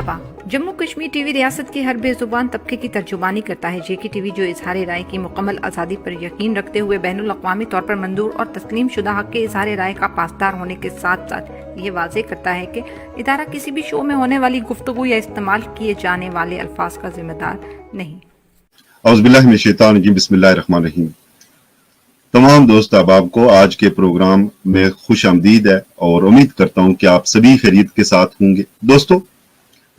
मरतबा जम्मू कश्मीर टीवी रियासत के हर बेजुबान तबके की तर्जुमानी करता है। जेके टीवी जो इजहार राय की मुकम्मल आज़ादी पर यकीन रखते हुए बैनुल अक़वामी तौर पर मंजूर और तस्लीम शुदा हक के इजहार राय का पासदार होने के साथ साथ ये वाज़ेह करता है कि इदारा किसी भी शो में होने वाली गुफ्तगू या इस्तेमाल किए जाने वाले अल्फाज का जिम्मेदार नहीं। औज़ुबिल्लाहि मिनश शैतानिर रजीम, बिस्मिल्लाहिर रहमानिर रहीम। तमाम दोस्त अहबाब को आज के प्रोग्राम में खुश आमदीद है और उम्मीद करता हूं कि आप सभी खैरियत के साथ होंगे। दोस्तों,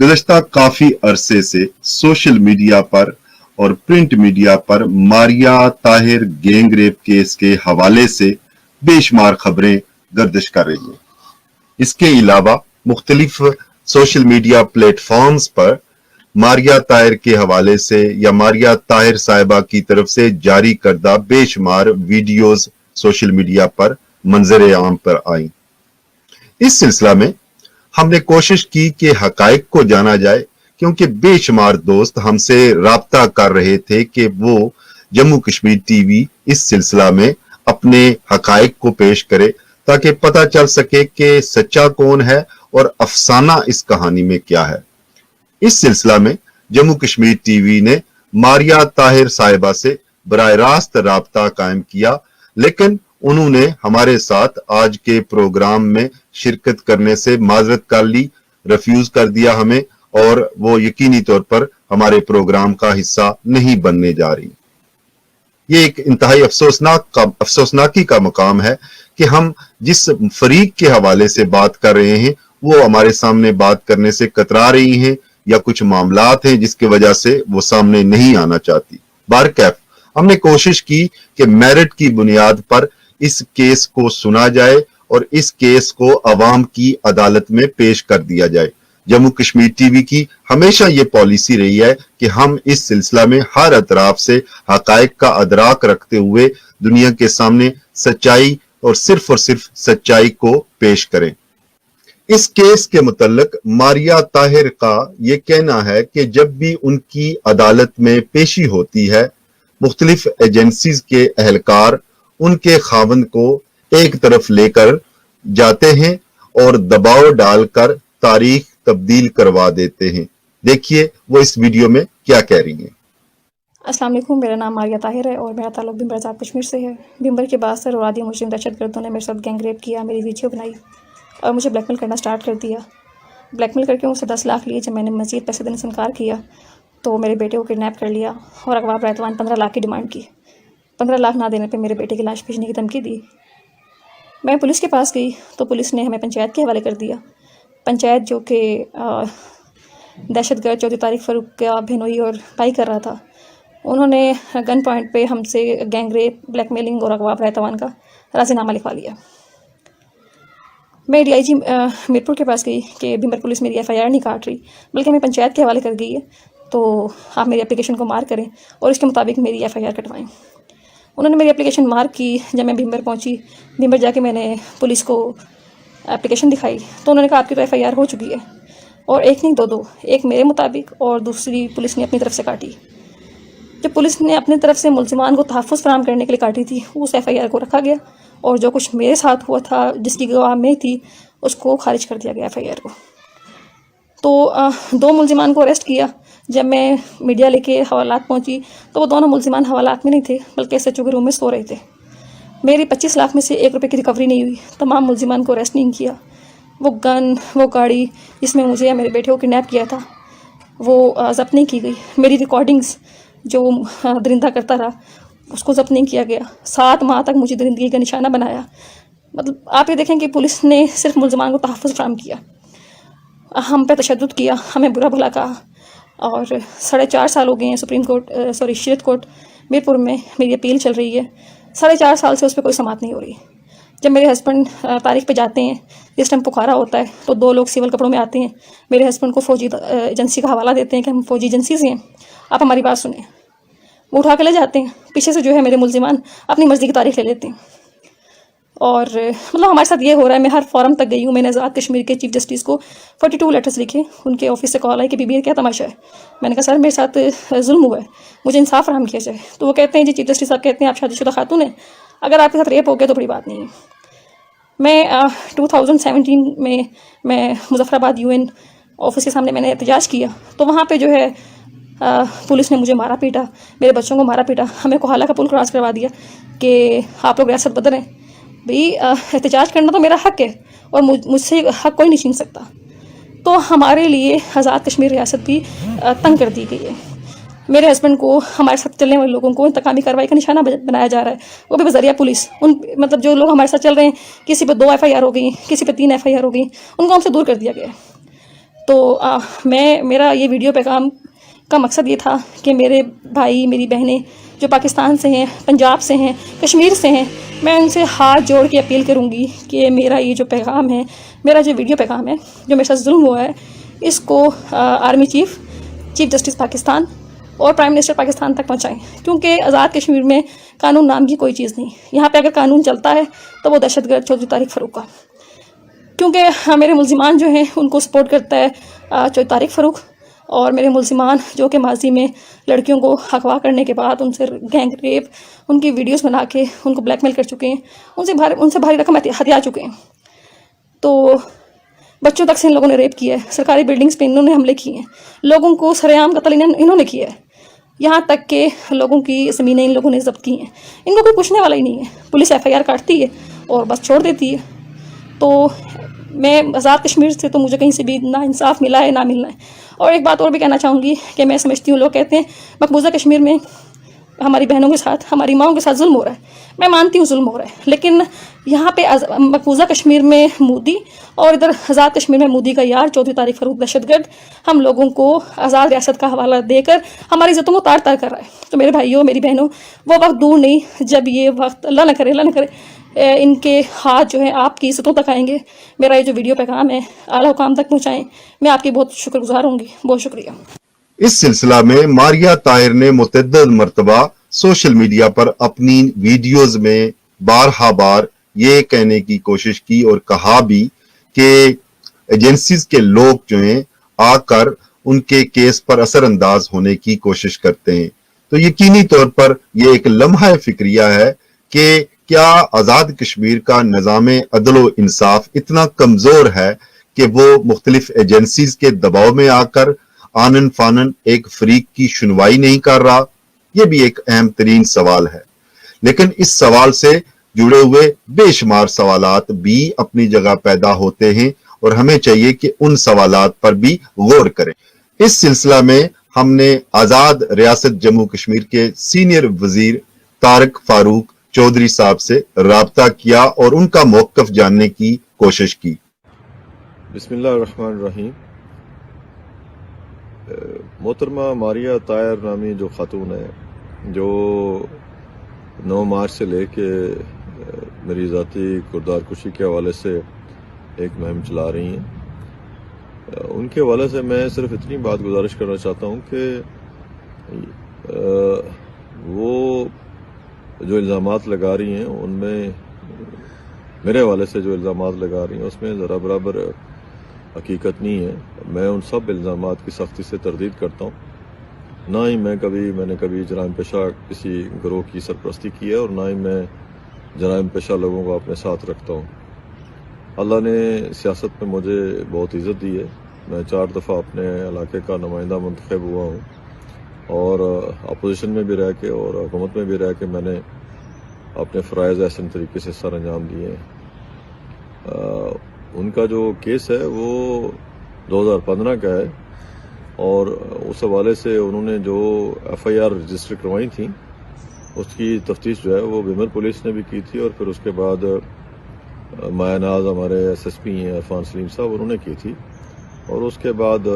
गुज़श्ता काफी अरसे से सोशल मीडिया पर और प्रिंट मीडिया पर Maria Tahir gang rape case के हवाले से बेशुमार खबरें गर्दिश कर रही हैं। इसके अलावा मुख्तलिफ सोशल मीडिया प्लेटफॉर्म्स पर मारिया ताहिर के हवाले से या मारिया ताहिर साहिबा की तरफ से जारी करदा बेशुमार वीडियोस सोशल मीडिया पर मंजर आम पर आई। इस सिलसिला में हमने कोशिश की कि हकायक को जाना जाए, क्योंकि बेशुमार दोस्त हमसे राब्ता कर रहे थे कि वो जम्मू कश्मीर टीवी इस सिलसिला में अपने हकायक को पेश करे ताकि पता चल सके कि सच्चा कौन है और अफसाना इस कहानी में क्या है। इस सिलसिला में जम्मू कश्मीर टीवी ने मारिया ताहिर साहिबा से बराह रास्त राब्ता कायम किया, लेकिन उन्होंने हमारे साथ आज के प्रोग्राम में शिरकत करने से माजरत कर ली, रिफ्यूज कर दिया हमें, और वो यकीनी तौर पर हमारे प्रोग्राम का हिस्सा नहीं बनने जा रही। ये एक इंतहाई अफसोसनाकी का मकाम है कि हम जिस फरीक के हवाले से बात कर रहे हैं वो हमारे सामने बात करने से कतरा रही हैं, या कुछ मामलात हैं जिसकी वजह से वो सामने नहीं आना चाहती। बारकैफ हमने कोशिश की कि मेरिट की बुनियाद पर इस केस को सुना जाए और इस केस को अवाम की अदालत में पेश कर दिया जाए। जम्मू कश्मीर टीवी की हमेशा ये पॉलिसी रही है कि हम इस सिलसिला में हर अतराफ से हकायक का अदराक रखते हुए दुनिया के सामने सच्चाई और सिर्फ सच्चाई को पेश करें। इस केस के मुतल्लिक मारिया ताहिर का ये कहना है कि जब भी उनकी अदालत में पेशी होती है, मुख्तलिफ एजेंसीज के अहलकार उनके खावंद को एक तरफ लेकर जाते हैं और दबाव डालकर तारीख तब्दील करवा देते हैं। देखिए वो इस वीडियो में क्या कह रही हैं। अस्सलाम वालेकुम, मेरा नाम मारिया ताहिर है और मेरा ताल्लुक बिम्बर आज़ाद कश्मीर से है। बिम्बर के बाद से रोरादी मुस्लिम दहशतगर्दों ने मेरे साथ गैंग रेप किया, मेरी वीडियो बनाई और मुझे ब्लैकमेल करना स्टार्ट कर दिया। ब्लैकमेल करके मुझसे 10 लाख लिए। जब मैंने मज़ीद पैसे देने से इनकार किया तो मेरे बेटे को किडनैप कर लिया और अगवा बरतवान 15 लाख की डिमांड की। 15 लाख ना देने पे मेरे बेटे की लाश भेजने की धमकी दी। मैं पुलिस के पास गई तो पुलिस ने हमें पंचायत के हवाले कर दिया। पंचायत जो कि दहशतगर्द चौधरी तारिक फ़ारूक का बहनोई और भाई कर रहा था, उन्होंने गन पॉइंट पे हमसे गैंग रेप, ब्लैकमेलिंग और अगवा बरतवान का राज़ीनामा लिखवा लिया। मैं DIG मीरपुर के पास गई कि बिम्बर पुलिस मेरी FIR नहीं काट रही, बल्कि हमें पंचायत के हवाले कर गई है, तो आप मेरी एप्लीकेशन को मार्क करें और इसके मुताबिक मेरी FIR कटवाएं। उन्होंने मेरी एप्लीकेशन मार्क की। जब मैं बिम्बर पहुंची, बिम्बर जाके मैंने पुलिस को एप्लीकेशन दिखाई तो उन्होंने कहा आपकी तो FIR हो चुकी है, और एक नहीं दो, एक मेरे मुताबिक और दूसरी पुलिस ने अपनी तरफ से काटी। जब पुलिस ने अपनी तरफ से मुल्ज़िमान को तहफ़्फ़ुज़ फराहम करने के लिए काटी थी, उस FIR को रखा गया और जो कुछ मेरे साथ हुआ था जिसकी गवाह मैं थी उसको खारिज कर दिया गया FIR को। तो 2 मुल्ज़िमान को अरेस्ट किया। जब मैं मीडिया लेके हवालात पहुंची तो वो दोनों मुल्ज़िमान हवालात में नहीं थे, बल्कि SHO के रूम में सो रहे थे। मेरी 25 लाख में से 1 रुपये की रिकवरी नहीं हुई। तमाम मुल्ज़िमान को अरेस्ट नहीं किया। वो गन, वो गाड़ी जिसमें मुझे या मेरे बेटे को किडनैप किया था, वो ज़ब्त नहीं की गई। मेरी रिकॉर्डिंग्स जो दरिंदा करता रहा उसको ज़ब्त नहीं किया गया। 7 माह तक मुझे दरिंदगी का निशाना बनाया। मतलब आप ये देखें कि पुलिस ने सिर्फ मुल्ज़िमान को तहफ़्फ़ुज़ फराहम किया, हम पे तशद्दुद किया, हमें बुरा भला कहा। और 4.5 साल हो गए हैं शरीयत कोर्ट मीरपुर में मेरी अपील चल रही है। 4.5 साल से उस पर कोई समाअत नहीं हो रही। जब मेरे हस्बैंड तारीख पे जाते हैं, जिस टाइम पुकारा होता है, तो 2 लोग सिविल कपड़ों में आते हैं, मेरे हस्बैंड को फ़ौजी एजेंसी का हवाला देते हैं कि हम फ़ौजी एजेंसी से हैं, आप हमारी बात सुनें। वो उठा के ले जाते हैं। पीछे से जो है मेरे मुल्ज़िमान अपनी मर्ज़ी की तारीख ले लेते हैं। और मतलब हमारे साथ ये हो रहा है। मैं हर फॉरम तक गई हूँ। मैंने आज़ाद कश्मीर के चीफ जस्टिस को 42 लेटर्स लिखे। उनके ऑफिस से कॉल आई कि बीबी क्या तमाशा है। मैंने कहा सर मेरे साथ जुल्म हुआ है, मुझे इंसाफ फराहम किया जाए। तो वो कहते हैं जी चीफ जस्टिस साहब कहते हैं आप शादीशुदा खातून हैं, अगर आपके साथ रेप हो गया तो बड़ी बात नहीं है। मैं 2017 में मैं मुजफ्फराबाद UN آفس کے سامنے میں نے احتجاج کیا تو وہاں پہ جو ہے پولیس نے مجھے مارا پیٹا، میرے بچوں کو مارا پیٹا، ہمیں کوہالہ کا پل کراس کروا دیا کہ آپ لوگ ریاست بدلیں۔ بھئی احتجاج کرنا تو میرا حق ہے اور مجھ سے حق کوئی نہیں چھین سکتا۔ تو ہمارے لیے آزاد کشمیر ریاست بھی تنگ کر دی گئی ہے۔ میرے ہسبینڈ کو، ہمارے ساتھ چلنے والے لوگوں کو انتقامی کارروائی کا نشانہ بنایا جا رہا ہے، وہ بھی بذریعہ پولیس۔ مطلب جو لوگ ہمارے ساتھ چل رہے ہیں، کسی پہ 2 FIR ہو گئی، کسی پہ 3 FIR ہو گئی، ان کو ہم سے دور کر دیا گیا ہے۔ تو میرا یہ ویڈیو پیغام کا مقصد یہ تھا کہ میرے بھائی، میری بہنیں جو پاکستان سے ہیں، پنجاب سے ہیں، کشمیر سے ہیں، میں ان سے ہاتھ جوڑ کے اپیل کروں گی کہ میرا یہ جو پیغام ہے، میرا جو ویڈیو پیغام ہے، جو میرے ساتھ ظلم ہوا ہے، اس کو آرمی چیف جسٹس پاکستان اور پرائم منسٹر پاکستان تک پہنچائیں، کیونکہ آزاد کشمیر میں قانون نام کی کوئی چیز نہیں۔ یہاں پہ اگر قانون چلتا ہے تو وہ دہشت گرد چودھری طارق فاروق کا، کیونکہ میرے ملزمان جو ہیں ان کو سپورٹ کرتا ہے چودھری طارق فاروق، اور میرے ملزمان جو کہ ماضی میں لڑکیوں کو اغوا کرنے کے بعد ان سے گینگ ریپ، ان کی ویڈیوز بنا کے ان کو بلیک میل کر چکے ہیں، ان سے بھاری رقم ہتھیا چکے ہیں۔ تو بچوں تک سے ان لوگوں نے ریپ کیا ہے، سرکاری بلڈنگز پہ انہوں نے حملے کیے ہیں، لوگوں کو سرے عام قتل انہوں نے کیا ہے، یہاں تک کہ لوگوں کی زمینیں ان لوگوں نے ضبط کی ہیں۔ ان کو کوئی پوچھنے والا ہی نہیں ہے، پولیس FIR کاٹتی ہے اور بس چھوڑ دیتی ہے۔ تو میں آزاد کشمیر سے تو مجھے کہیں سے بھی نہ انصاف ملا ہے نہ ملنا ہے۔ اور ایک بات اور بھی کہنا چاہوں گی کہ میں سمجھتی ہوں، لوگ کہتے ہیں مقبوضہ کشمیر میں ہماری بہنوں کے ساتھ، ہماری ماؤں کے ساتھ ظلم ہو رہا ہے۔ میں مانتی ہوں ظلم ہو رہا ہے، لیکن یہاں پہ مقبوضہ کشمیر میں مودی اور ادھر آزاد کشمیر میں مودی کا یار چودھری طارق فاروق دہشت گرد ہم لوگوں کو آزاد ریاست کا حوالہ دے کر ہماری عزتوں کو تار تار کر رہا ہے۔ تو میرے بھائیوں، میری بہنوں، وہ وقت دور نہیں جب یہ وقت اللہ نہ کرے ان کے ہاتھ جو ہیں آپ کی عزتوں تک آئیں گے۔ میرا یہ جو ویڈیو پیغام ہے اعلیٰ حکام تک پہنچائیں، میں آپ کی بہت شکر گزار ہوں گی۔ بہت شکریہ۔ اس سلسلہ میں ماریہ طاہر نے متعدد مرتبہ سوشل میڈیا پر اپنی ویڈیوز میں بار یہ کہنے کی کوشش کی اور کہا بھی کہ ایجنسیز کے لوگ جو ہیں آ کر ان کے کیس پر اثر انداز ہونے کی کوشش کرتے ہیں۔ تو یقینی طور پر یہ ایک لمحہ فکریہ ہے کہ کیا آزاد کشمیر کا نظام عدل و انصاف اتنا کمزور ہے کہ وہ مختلف ایجنسیز کے دباؤ میں آ کر آنن فانن ایک فریق کی سنوائی نہیں کر رہا؟ یہ بھی ایک اہم ترین سوال ہے، لیکن اس سوال سے جڑے ہوئے بے شمار سوالات بھی اپنی جگہ پیدا ہوتے ہیں اور ہمیں چاہیے کہ ان سوالات پر بھی غور کریں۔ اس سلسلہ میں ہم نے آزاد ریاست جموں کشمیر کے سینئر وزیر طارق فاروق چودھری صاحب سے رابطہ کیا اور ان کا موقف جاننے کی کوشش کی۔ بسم اللہ الرحمن الرحیم۔ محترمہ ماریہ طاہر نامی جو خاتون ہے، جو 9 مارچ سے لے کے میری ذاتی کردار کشی کے حوالے سے ایک مہم چلا رہی ہیں، ان کے حوالے سے میں صرف اتنی بات گزارش کرنا چاہتا ہوں کہ وہ جو الزامات لگا رہی ہیں ان میں میرے حوالے سے جو الزامات لگا رہی ہیں اس میں ذرا برابر حقیقت نہیں ہے۔ میں ان سب الزامات کی سختی سے تردید کرتا ہوں۔ نہ ہی میں نے کبھی جرائم پیشہ کسی گروہ کی سرپرستی کی ہے اور نہ ہی میں جرائم پیشہ لوگوں کو اپنے ساتھ رکھتا ہوں۔ اللہ نے سیاست میں مجھے بہت عزت دی ہے۔ میں 4 دفعہ اپنے علاقے کا نمائندہ منتخب ہوا ہوں اور اپوزیشن میں بھی رہ کے اور حکومت میں بھی رہ کے میں نے اپنے فرائض احسن طریقے سے سر انجام دیے ہیں۔ ان کا جو کیس ہے وہ 2015 کا ہے اور اس حوالے سے انہوں نے جو FIR رجسٹر کروائی تھیں اس کی تفتیش جو ہے وہ بیمر پولیس نے بھی کی تھی اور پھر اس کے بعد مایا ناز ہمارے SSP ہیں عرفان سلیم صاحب، انہوں نے کی تھی، اور اس کے بعد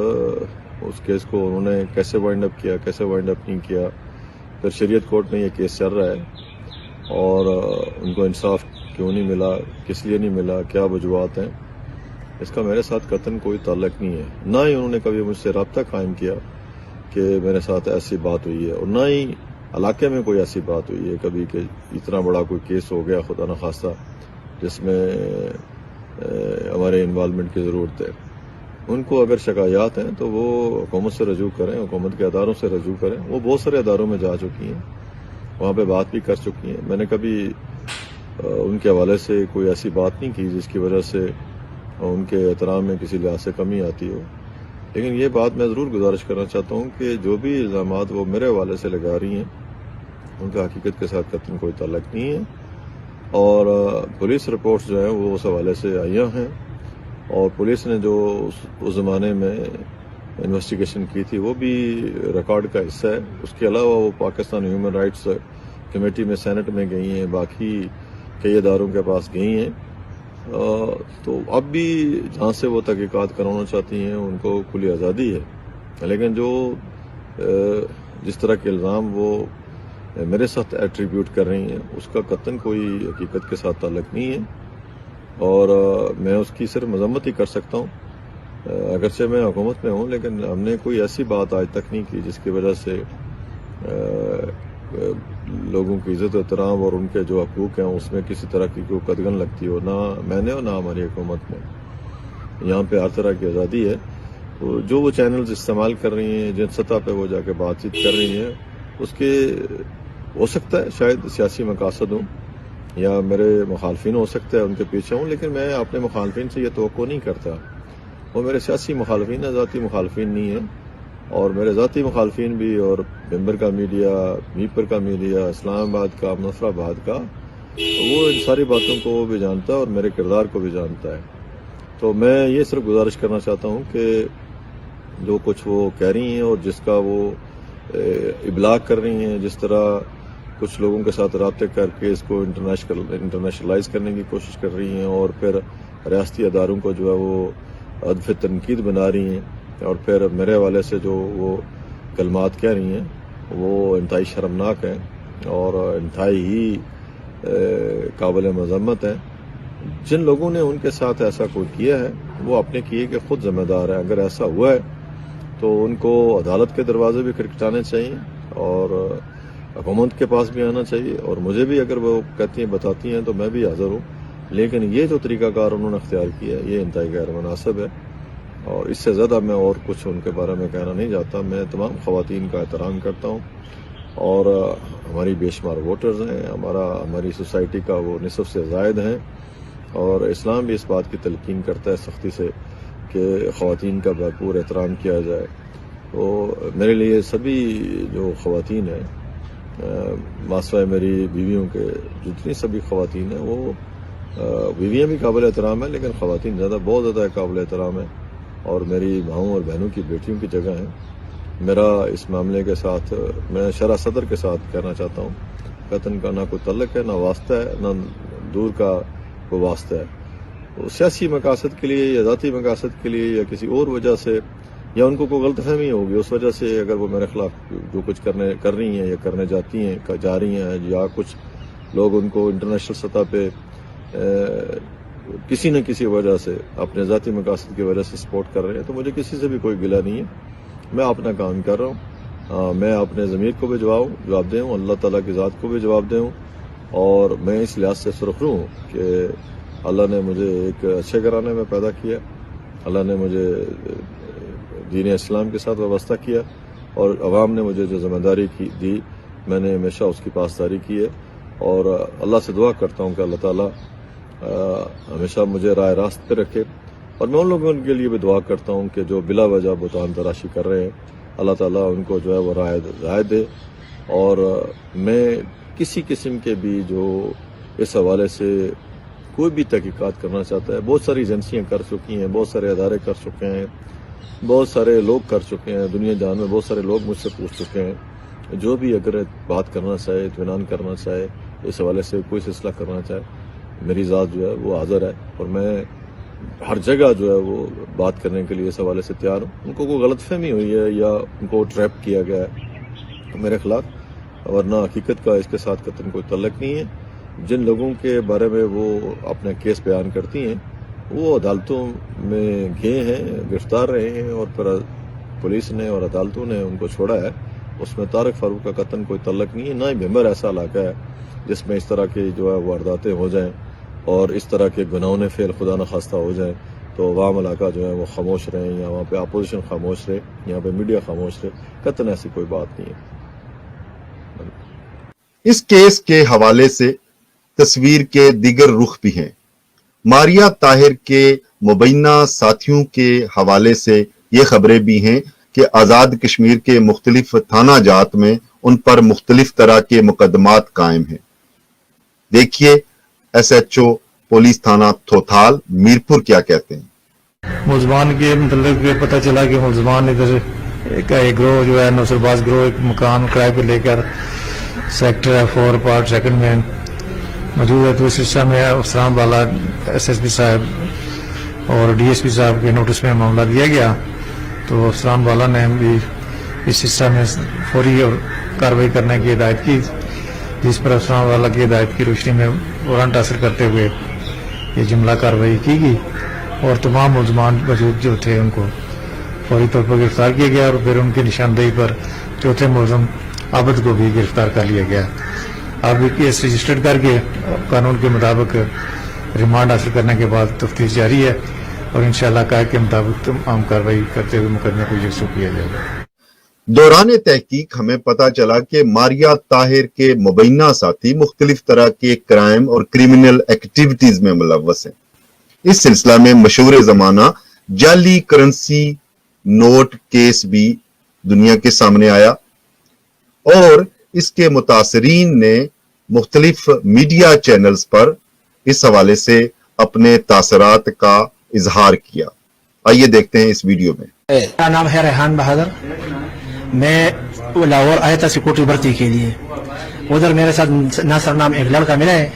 اس کیس کو انہوں نے کیسے وائنڈ اپ کیا، کیسے وائنڈ اپ نہیں کیا، پھر شریعت کورٹ میں یہ کیس چل رہا ہے اور ان کو انصاف کیوں نہیں ملا، کس لیے نہیں ملا، کیا وجوہات ہیں، اس کا میرے ساتھ قطعاً کوئی تعلق نہیں ہے۔ نہ ہی انہوں نے کبھی مجھ سے رابطہ قائم کیا کہ میرے ساتھ ایسی بات ہوئی ہے، اور نہ ہی علاقے میں کوئی ایسی بات ہوئی ہے کبھی کہ اتنا بڑا کوئی کیس ہو گیا خدا نخواستہ جس میں ہمارے انوالومنٹ کی ضرورت ہے۔ ان کو اگر شکایات ہیں تو وہ حکومت سے رجوع کریں، حکومت کے اداروں سے رجوع کریں۔ وہ بہت سارے اداروں میں جا چکی ہیں، وہاں پہ بات بھی کر چکی ہیں۔ میں نے کبھی ان کے حوالے سے کوئی ایسی بات نہیں کی جس کی وجہ سے ان کے احترام میں کسی لحاظ سے کمی آتی ہو۔ لیکن یہ بات میں ضرور گزارش کرنا چاہتا ہوں کہ جو بھی الزامات وہ میرے حوالے سے لگا رہی ہیں ان کا حقیقت کے ساتھ قطعاً کوئی تعلق نہیں ہے، اور پولیس رپورٹس جو ہیں وہ اس حوالے سے آئیاں ہیں، اور پولیس نے جو اس زمانے میں انویسٹیگیشن کی تھی وہ بھی ریکارڈ کا حصہ ہے۔ اس کے علاوہ وہ پاکستان ہیومن رائٹس کمیٹی میں سینٹ میں گئی ہیں، باقی کئی اداروں کے پاس گئی ہیں، تو اب بھی جہاں سے وہ تحقیقات کرانا چاہتی ہیں ان کو کھلی آزادی ہے، لیکن جو جس طرح کے الزام وہ میرے ساتھ ایٹریبیوٹ کر رہی ہیں اس کا قطعاً کوئی حقیقت کے ساتھ تعلق نہیں ہے، اور میں اس کی صرف مذمت ہی کر سکتا ہوں۔ اگرچہ میں حکومت میں ہوں لیکن ہم نے کوئی ایسی بات آج تک نہیں کی جس کی وجہ سے لوگوں کی عزت و احترام اور ان کے جو حقوق ہیں اس میں کسی طرح کی کوئی قدغن لگتی ہو، نہ میں نے اور نہ ہماری حکومت میں۔ یہاں پہ ہر طرح کی آزادی ہے، جو وہ چینلز استعمال کر رہی ہیں، جن سطح پہ وہ جا کے بات چیت کر رہی ہیں، اس کے ہو سکتا ہے شاید سیاسی مقاصد ہوں یا میرے مخالفین ہو سکتا ہے ان کے پیچھے ہوں، لیکن میں اپنے مخالفین سے یہ توقع نہیں کرتا۔ وہ میرے سیاسی مخالفین ہیں، ذاتی مخالفین نہیں ہیں، اور میرے ذاتی مخالفین بھی، اور ممبر کا میڈیا، میپر کا میڈیا، اسلام آباد کا، نصر آباد کا، وہ ان ساری باتوں کو بھی جانتا ہے اور میرے کردار کو بھی جانتا ہے۔ تو میں یہ صرف گزارش کرنا چاہتا ہوں کہ جو کچھ وہ کہہ رہی ہیں اور جس کا وہ ابلاغ کر رہی ہیں، جس طرح کچھ لوگوں کے ساتھ رابطے کر کے اس کو انٹرنیشنلائز کرنے کی کوشش کر رہی ہیں، اور پھر ریاستی اداروں کو جو ہے وہ ہدف تنقید بنا رہی ہیں، اور پھر میرے حوالے سے جو وہ کلمات کہہ رہی ہیں وہ انتہائی شرمناک ہیں اور انتہائی ہی قابل مذمت ہیں۔ جن لوگوں نے ان کے ساتھ ایسا کوئی کیا ہے وہ اپنے کیے کے خود ذمہ دار ہیں۔ اگر ایسا ہوا ہے تو ان کو عدالت کے دروازے بھی کھٹکھٹانے چاہیے اور حکومت کے پاس بھی آنا چاہیے، اور مجھے بھی اگر وہ کہتی ہیں بتاتی ہیں تو میں بھی حاضر ہوں، لیکن یہ جو طریقہ کار انہوں نے اختیار کیا ہے یہ انتہائی غیر مناسب ہے، اور اس سے زیادہ میں اور کچھ ان کے بارے میں کہنا نہیں چاہتا۔ میں تمام خواتین کا احترام کرتا ہوں، اور ہماری بے شمار ووٹرز ہیں، ہماری سوسائٹی کا وہ نصف سے زائد ہیں، اور اسلام بھی اس بات کی تلقین کرتا ہے سختی سے کہ خواتین کا بھرپور احترام کیا جائے۔ تو میرے لیے سبھی جو خواتین ہیں، ماسوائے میری بیویوں کے جتنی سبھی خواتین ہیں، وہ بیویاں بھی قابل احترام ہیں، لیکن خواتین بہت زیادہ قابل احترام ہیں، اور میری ماؤں اور بہنوں کی بیٹیوں کی جگہ ہیں۔ میرا اس معاملے کے ساتھ میں شرح صدر کے ساتھ کہنا چاہتا ہوں، قطن کا نہ کوئی تعلق ہے، نہ واسطہ ہے، نہ دور کا کوئی واسطہ ہے۔ وہ سیاسی مقاصد کے لیے یا ذاتی مقاصد کے لیے یا کسی اور وجہ سے، یا ان کو کوئی غلط فہمی ہوگی اس وجہ سے اگر وہ میرے خلاف جو کچھ کر رہی ہیں یا کرنے جا رہی ہیں، یا کچھ لوگ ان کو انٹرنیشنل سطح پہ کسی نہ کسی وجہ سے اپنے ذاتی مقاصد کی وجہ سے سپورٹ کر رہے ہیں، تو مجھے کسی سے بھی کوئی گلہ نہیں ہے۔ میں اپنا کام کر رہا ہوں، میں اپنے ضمیر کو بھی جواب دے ہوں، اللہ تعالیٰ کی ذات کو بھی جواب دے ہوں، اور میں اس لحاظ سے سرخرو ہوں کہ اللہ نے مجھے ایک اچھے گھرانے میں پیدا کیا، اللہ نے مجھے دین اسلام کے ساتھ وابستہ کیا، اور عوام نے مجھے جو ذمہ داری دی میں نے ہمیشہ اس کی پاسداری کی ہے، اور اللہ سے دعا کرتا ہوں کہ اللہ تعالیٰ ہمیشہ مجھے راہ راست پہ رکھے، اور میں ان لوگوں کے لیے بھی دعا کرتا ہوں کہ جو بلا وجہ بہتان تراشی کر رہے ہیں، اللہ تعالیٰ ان کو جو ہے وہ راہ ہدایت دے۔ اور میں کسی قسم کے بھی جو اس حوالے سے کوئی بھی تحقیقات کرنا چاہتا ہے، بہت ساری ایجنسیاں کر چکی ہیں، بہت سارے ادارے کر چکے ہیں، بہت سارے لوگ کر چکے ہیں، دنیا جہان میں بہت سارے لوگ مجھ سے پوچھ چکے ہیں، جو بھی اگر بات کرنا چاہے، اطمینان کرنا چاہے، اس حوالے سے کوئی سلسلہ کرنا چاہے، میری ذات جو ہے وہ حاضر ہے، اور میں ہر جگہ جو ہے وہ بات کرنے کے لیے اس حوالے سے تیار ہوں۔ ان کو کوئی غلط فہمی ہوئی ہے یا ان کو ٹریپ کیا گیا ہے میرے خلاف، ورنہ حقیقت کا اس کے ساتھ قطعاً کوئی تعلق نہیں ہے۔ جن لوگوں کے بارے میں وہ اپنا کیس بیان کرتی ہیں وہ عدالتوں میں گئے ہیں، گرفتار رہے ہیں، اور پھر پولیس نے اور عدالتوں نے ان کو چھوڑا ہے۔ اس میں طارق فاروق کا قطعاً کوئی تعلق نہیں ہے، نہ ہی بھمبر ایسا علاقہ ہے جس میں اس طرح کی جو ہے وارداتیں ہو جائیں اور اس طرح کے گناہوں فعل خدا نخواستہ ہو جائیں تو عوام علاقہ جو ہے وہ خاموش رہیں، یا وہاں پہ اپوزیشن خاموش رہے، یہاں پہ میڈیا خاموش رہے، قطعاً ایسی کوئی بات نہیں ہے۔ اس کیس کے حوالے سے تصویر کے دیگر رخ بھی ہیں۔ ماریہ طاہر کے مبینہ ساتھیوں کے حوالے سے ये खबरें भी हैं कि आज़ाद कश्मीर के मुख्तलिफ थाना जात में उन पर मुख्तलिफ तरह के मुकदमात कायम हैं। देखिए SHO पुलिस थाना थोथाल मीरपुर क्या कहते हैं। मुल्ज़मान के मतलब कि पता चला कि मुल्ज़मान इधर का एक ग्रोह जो है नौसरबाज ग्रोह एक मकान किराए पे लेकर सेक्टर 4 पार्ट 2 में मौजूद है। तो इस सिलसिले में अफसरान वाला SSP साहब और DSP साहब के नोटिस में मामला दिया गया। तो अफसरान वाला ने भी इस सिलसिले में फौरी और कार्रवाई करने की हिदायत की, जिस पर अफसरान वाला की हिदायत की रोशनी में वारंट हासिल करते हुए ये जुमला कार्रवाई की गई और तमाम मुल्ज़मान मौजूद जो थे उनको फौरी तौर पर गिरफ्तार किया गया और फिर उनकी निशानदेही पर चौथे मुलज़म आबद को भी गिरफ्तार कर लिया गया। अब केस रजिस्टर्ड करके कानून के मुताबिक रिमांड हासिल करने के बाद तफ्तीश जारी है और इंशाअल्लाह कायदे के मुताबिक तमाम कार्रवाई करते हुए मुकदमे को यकसू किया जाएगा। दौरान तहकीक हमें पता चला कि मारिया ताहिर के मुबैना साथी मुख्तलिफ तरह के क्राइम और क्रिमिनल एक्टिविटीज में मुलव्वस हैं। इस सिलसिला में मशहूर जमाना जाली करेंसी नोट केस भी दुनिया के सामने आया और इसके मुतासरीन ने मुख्तलिफ मीडिया चैनल्स पर इस हवाले से अपने तासरात का इजहार किया। आइए देखते हैं इस वीडियो में। मेरा नाम है रेहान बहादुर। मैं लाहौर आया था सिक्योरिटी भर्ती के लिए। उधर मेरे साथ नासर नाम एक लड़का मिला है।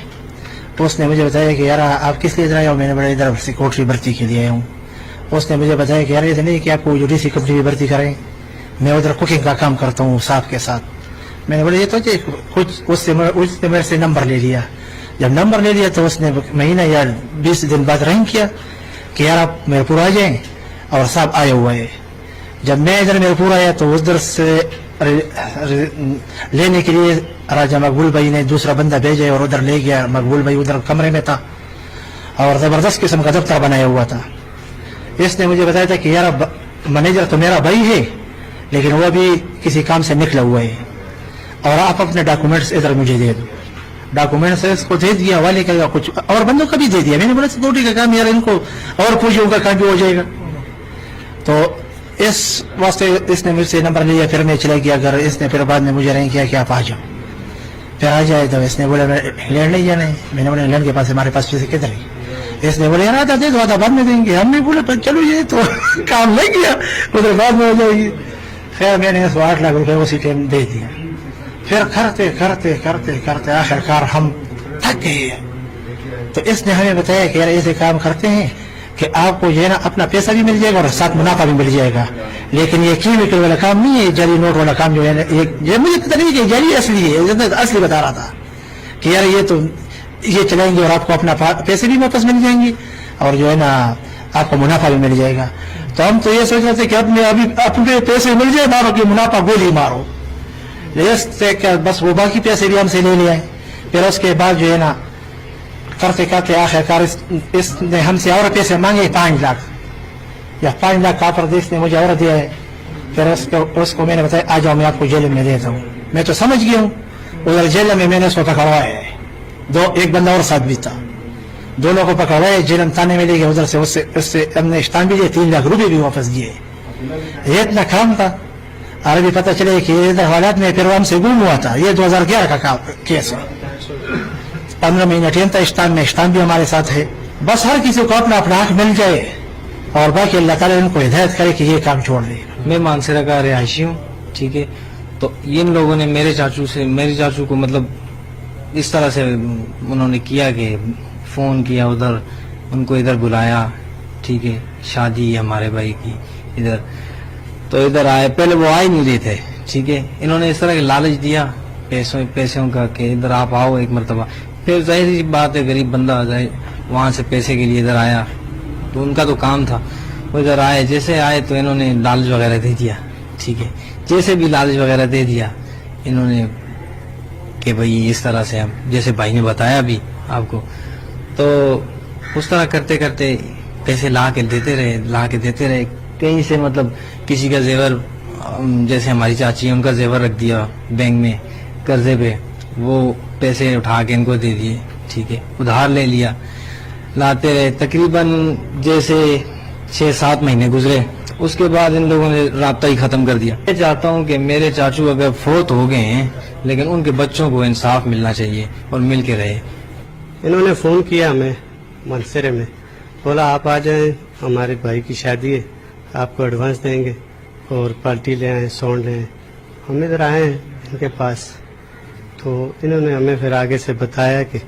उसने मुझे बताया कि यार आप किस लिए इधर आए हो। मैंने बोला इधर सिक्योरिटी भर्ती के लिए आया हूँ। उसने मुझे बताया कि यार ऐसे नहीं कि आपको UDC कंपनी में भर्ती करें, मैं उधर कुकिंग का काम करता हूँ साहब के साथ। मैंने बोला ये तो कुछ उससे मेरे से नंबर ले लिया। जब नंबर ले लिया तो उसने महीना या 20 दिन बाद रिंग किया कि यार आप मीरपुर आ जाएं और साहब आया हुआ है। जब मैं इधर मीरपुर आया तो उधर से लेने के लिए राजा मकबूल भाई ने दूसरा बंदा भेजा और उधर ले गया। मकबूल भाई उधर कमरे में था और जबरदस्त किस्म का दफ्तर बनाया हुआ था। इसने मुझे बताया था कि यार मैनेजर तो मेरा भाई है लेकिन वो भी किसी काम से निकला हुआ है और आप अपने डॉक्यूमेंट्स इधर मुझे दे दो। डॉक्यूमेंट्स इसको दे दिया, वाले का कुछ और बंदों का भी दे दिया। मैंने बोला सिक्योरिटी का काम यार इनको और कुछ उनका काम भी हो जाएगा। तो इस वास्ते इसने मुझसे नंबर लिया। फिर मैं चला गया घर। इसने फिर बाद में मुझे रिंग किया कि आप आ जाओ। फिर आ जाए तो इसने बोला इंग्लैंड नहीं जाना है। मैंने बोला इंग्लैंड के पास हमारे पास पैसे किधर है। इसने बोले यार आधा दे दो आधा बाद में देंगे। हमने बोला चलो ये तो काम लग गया, उधर बाद में हो जाएगी। खैर मैंने 8 लाख रुपए उसी टाइम दे दिया। फिर करते करते करते करते आखिरकार हम थक गए। तो इसने हमें बताया कि यार ऐसे काम करते हैं कि आपको जो है ना अपना पैसा भी मिल जाएगा और साथ मुनाफा भी मिल जाएगा, लेकिन ये केमिकल वाला काम नहीं है, जाली नोट वाला काम जो है ना ये मुझे पता नहीं कि जाली असली है। असली बता रहा था कि यार ये तो ये चलाएंगे और आपको अपना पैसे भी वापस मिल जाएंगे और जो है ना आपको मुनाफा भी मिल जाएगा। तो हम तो ये सोच रहे थे कि अपने पैसे मिल जाए, मारो कि मुनाफा गोली मारो। क्या बस वो बाकी पैसे भी हमसे ले लिया। फिर उसके बाद जो है ना करते करते आखिरकार इसने हमसे और पैसे मांगे 5 लाख या 5 लाख का प्रदेश ने मुझे और दिया है। फिर उसको मैंने बताया आ जाओ मैं आपको जेल में देता हूँ। मैं तो समझ गया हूँ। उधर जेल में मैंने उसको पकड़वाया है। एक बंदा और साथ भी था। दोनों को पकड़वाया, जेल थाने में ले गया। उधर से उससे हमने स्टाम्प भी दिए, 3 लाख रुपए भी वापस दिए। ये इतना काम था। अभी पता चले कि इधर हालात में फिर हमसे गुम हुआ था। ये 2011 का केस है। 15 महीना टेन था। स्टाम्प भी हमारे साथ है। बस हर किसी को अपना अपना हक मिल जाए और बाकी अल्लाह ताला इनको हिदायत करे कि ये काम छोड़ दे। मैं मानसरा का रिहायशी हूँ, ठीक है। तो इन लोगों ने मेरे चाचू को मतलब इस तरह से उन्होंने किया कि फोन किया, उधर उनको इधर बुलाया, ठीक है। शादी हमारे भाई की इधर, तो इधर आए। पहले वो आ ही नहीं रहे थे, ठीक है। इन्होंने इस तरह के लालच दिया पैसों का कि इधर आप आओ एक मरतबा। फिर जाहिर सी बात है गरीब बंदा आ जाए वहां से पैसे के लिए इधर आया, तो उनका तो काम था। वो इधर आए, जैसे आए तो इन्होंने लालच वगैरह दे दिया, ठीक है। जैसे भी लालच वगैरह दे दिया इन्होंने कि भाई इस तरह से हम, जैसे भाई ने बताया भी आपको, तो उस तरह करते करते पैसे ला के देते रहे। कहीं से मतलब किसी का जेवर, जैसे हमारी चाची है उनका जेवर रख दिया बैंक में कर्जे पे, वो पैसे उठा के इनको दे दिए, ठीक है। उधार ले लिया, लाते रहे। तकरीबन जैसे 6-7 महीने गुजरे اس کے بعد ان لوگوں نے رابطہ ہی ختم کر دیا. میں چاہتا ہوں کہ میرے چاچو اگر فوت ہو گئے ہیں لیکن ان کے بچوں کو انصاف ملنا چاہیے اور مل کے رہے. انہوں نے فون کیا ہمیں منصرے میں, بولا آپ آ جائیں, ہمارے بھائی کی شادی ہے, آپ کو ایڈوانس دیں گے اور پالٹی لے آئیں, ساؤنڈ لے آئیں. ہم ادھر آئے ہیں ان کے پاس, تو انہوں نے ہمیں پھر آگے سے بتایا کہ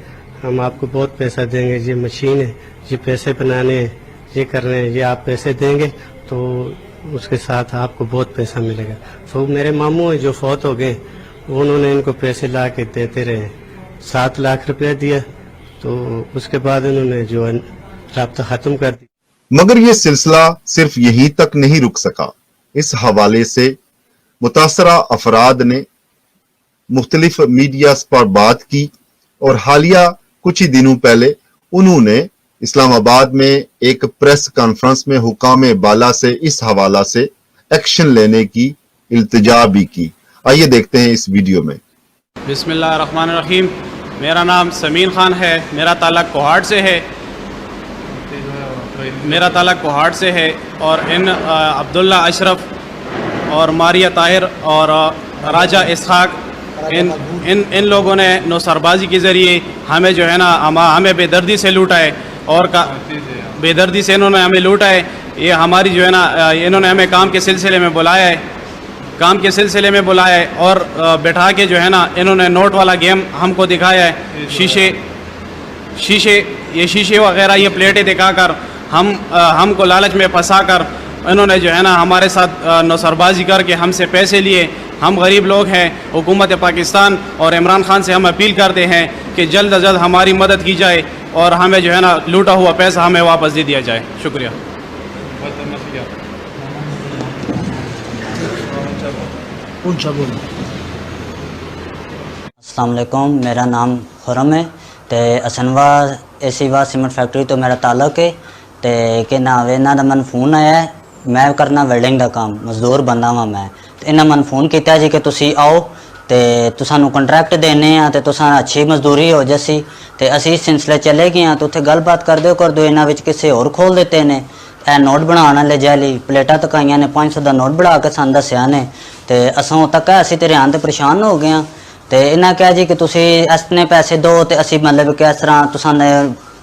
ہم آپ کو بہت پیسہ دیں گے, یہ مشین ہے, یہ پیسے بنانے ہیں, یہ کر رہے ہیں, یہ آپ پیسے دیں گے تو اس کے ساتھ آپ کو بہت پیسہ ملے گا. تو میرے ماموں ہیں جو فوت ہو گئے, انہوں نے ان کو پیسے لا کے دیتے رہے, 7 لاکھ روپیہ دیا, تو اس کے بعد انہوں نے جو رابطہ ختم کر دیا. مگر یہ سلسلہ صرف یہیں تک نہیں رک سکا. اس حوالے سے متاثرہ افراد نے مختلف میڈیاز پر بات کی اور حالیہ کچھ ہی دنوں پہلے انہوں نے اسلام آباد میں ایک پریس کانفرنس میں حکام بالا سے اس حوالہ سے ایکشن لینے کی التجا بھی کی. آئیے دیکھتے ہیں اس ویڈیو میں. بسم اللہ الرحمن الرحیم. میرا نام سمین خان ہے, میرا تعلق کوہاٹ سے ہے, اور ان عبداللہ اشرف اور ماریہ طاہر اور راجہ اسحاق ان لوگوں نے نوسربازی کے ذریعے ہمیں جو ہے نا ہمیں بے دردی سے لوٹا ہے, اور بے دردی سے انہوں نے ہمیں لوٹا ہے. یہ ہماری جو ہے نا انہوں نے ہمیں کام کے سلسلے میں بلایا ہے, اور بٹھا کے جو ہے نا انہوں نے نوٹ والا گیم ہم کو دکھایا ہے. شیشے وغیرہ یہ پلیٹیں دکھا کر ہم کو لالچ میں پھنسا کر انہوں نے جو ہے نا ہمارے ساتھ نوسربازی کر کے ہم سے پیسے لیے. ہم غریب لوگ ہیں, حکومت پاکستان اور عمران خان سے ہم اپیل کرتے ہیں کہ جلد از جلد ہماری مدد کی جائے اور ہمیں جو ہے نا لوٹا ہوا پیسہ ہمیں واپس دے دیا جائے. شکریہ. السلام علیکم, میرا نام خرم ہے تے اسنوا اے وا سیمنٹ فیکٹری تو میرا تعلق ہے. تے کہ نام انہاں دا من فون آیا ہے, میں کرنا ویلڈنگ دا کام, مزدور بندہ ہاں میں. تے انہاں من فون کیتا جی کہ تسی آؤ تے تسانو کنٹریکٹ دینے ہیں تے تساں اچھی مزدوری ہو جیسی. تے اسی اس سلسلے چلے گئے ہیں, تو اتنے گل بات کر دو انہاں وچ کسے اور کھول دیتے نے. اے نوٹ بنانا لے جالی پلیٹاں تکائیاں نے, 500 دا نوٹ بنا کے سان دسیا نے. تے اساں تک اسی تیرے آن تے پریشان ہو گئے ہیں. تے انہاں کہا جی کہ تسی اتنے پیسے دو تے اسی مطلب کہ اس طرح تساں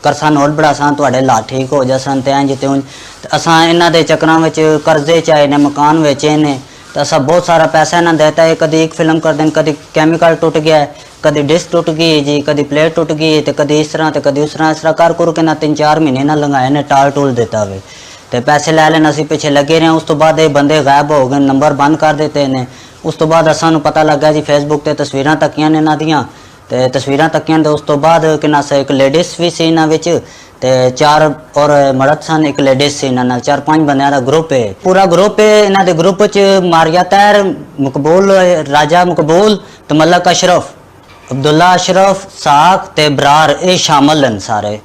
کرسا نوٹ بڑا سان تواڈے لا ٹھیک ہو جاسن تے انج تے اساں انہاں دے چکراں وچ قرضے چائے نے, مکان ویچے نے. تو اساں بہت سارا پیسہ انہاں دیتا ہے, کدی ایک فلم کر دیں, کدی کیمیکل ٹوٹ گیا ہے, کدی ڈسک ٹوٹ گئی جی, کدی پلیٹ ٹوٹ گئی تے کدی اس طرح تے کدی اس طرح کر کے نہ 3-4 مہینے نہ لگائے نے ٹال ٹول دیتا ہوئے. تے پیسے لے لین اسی پیچھے لگے رہے. اس تو بعد یہ بندے غائب ہو گئے, نمبر بند کر دیتے ہیں. اس تو بعد اساں نوں پتہ لگا جی فیس بک تے تصویراں تکیاں نے انہاں دیاں, تے تصویراں تکیاں دے اس تو بعد کہ نہ ایک لیڈیز بھی سی انہاں وچ تے 4 اور مرد سن, ایک لیڈیز سی انہاں نال. 4-5 بندیاں دا گروپ ہے, پورا گروپ ہے. انہاں دے گروپ وچ ماریہ طاہر, مقبول, راجہ مقبول تے ملک اشرف, عبداللہ اشرف, ساق تے برار اے شامل ہیں سارے.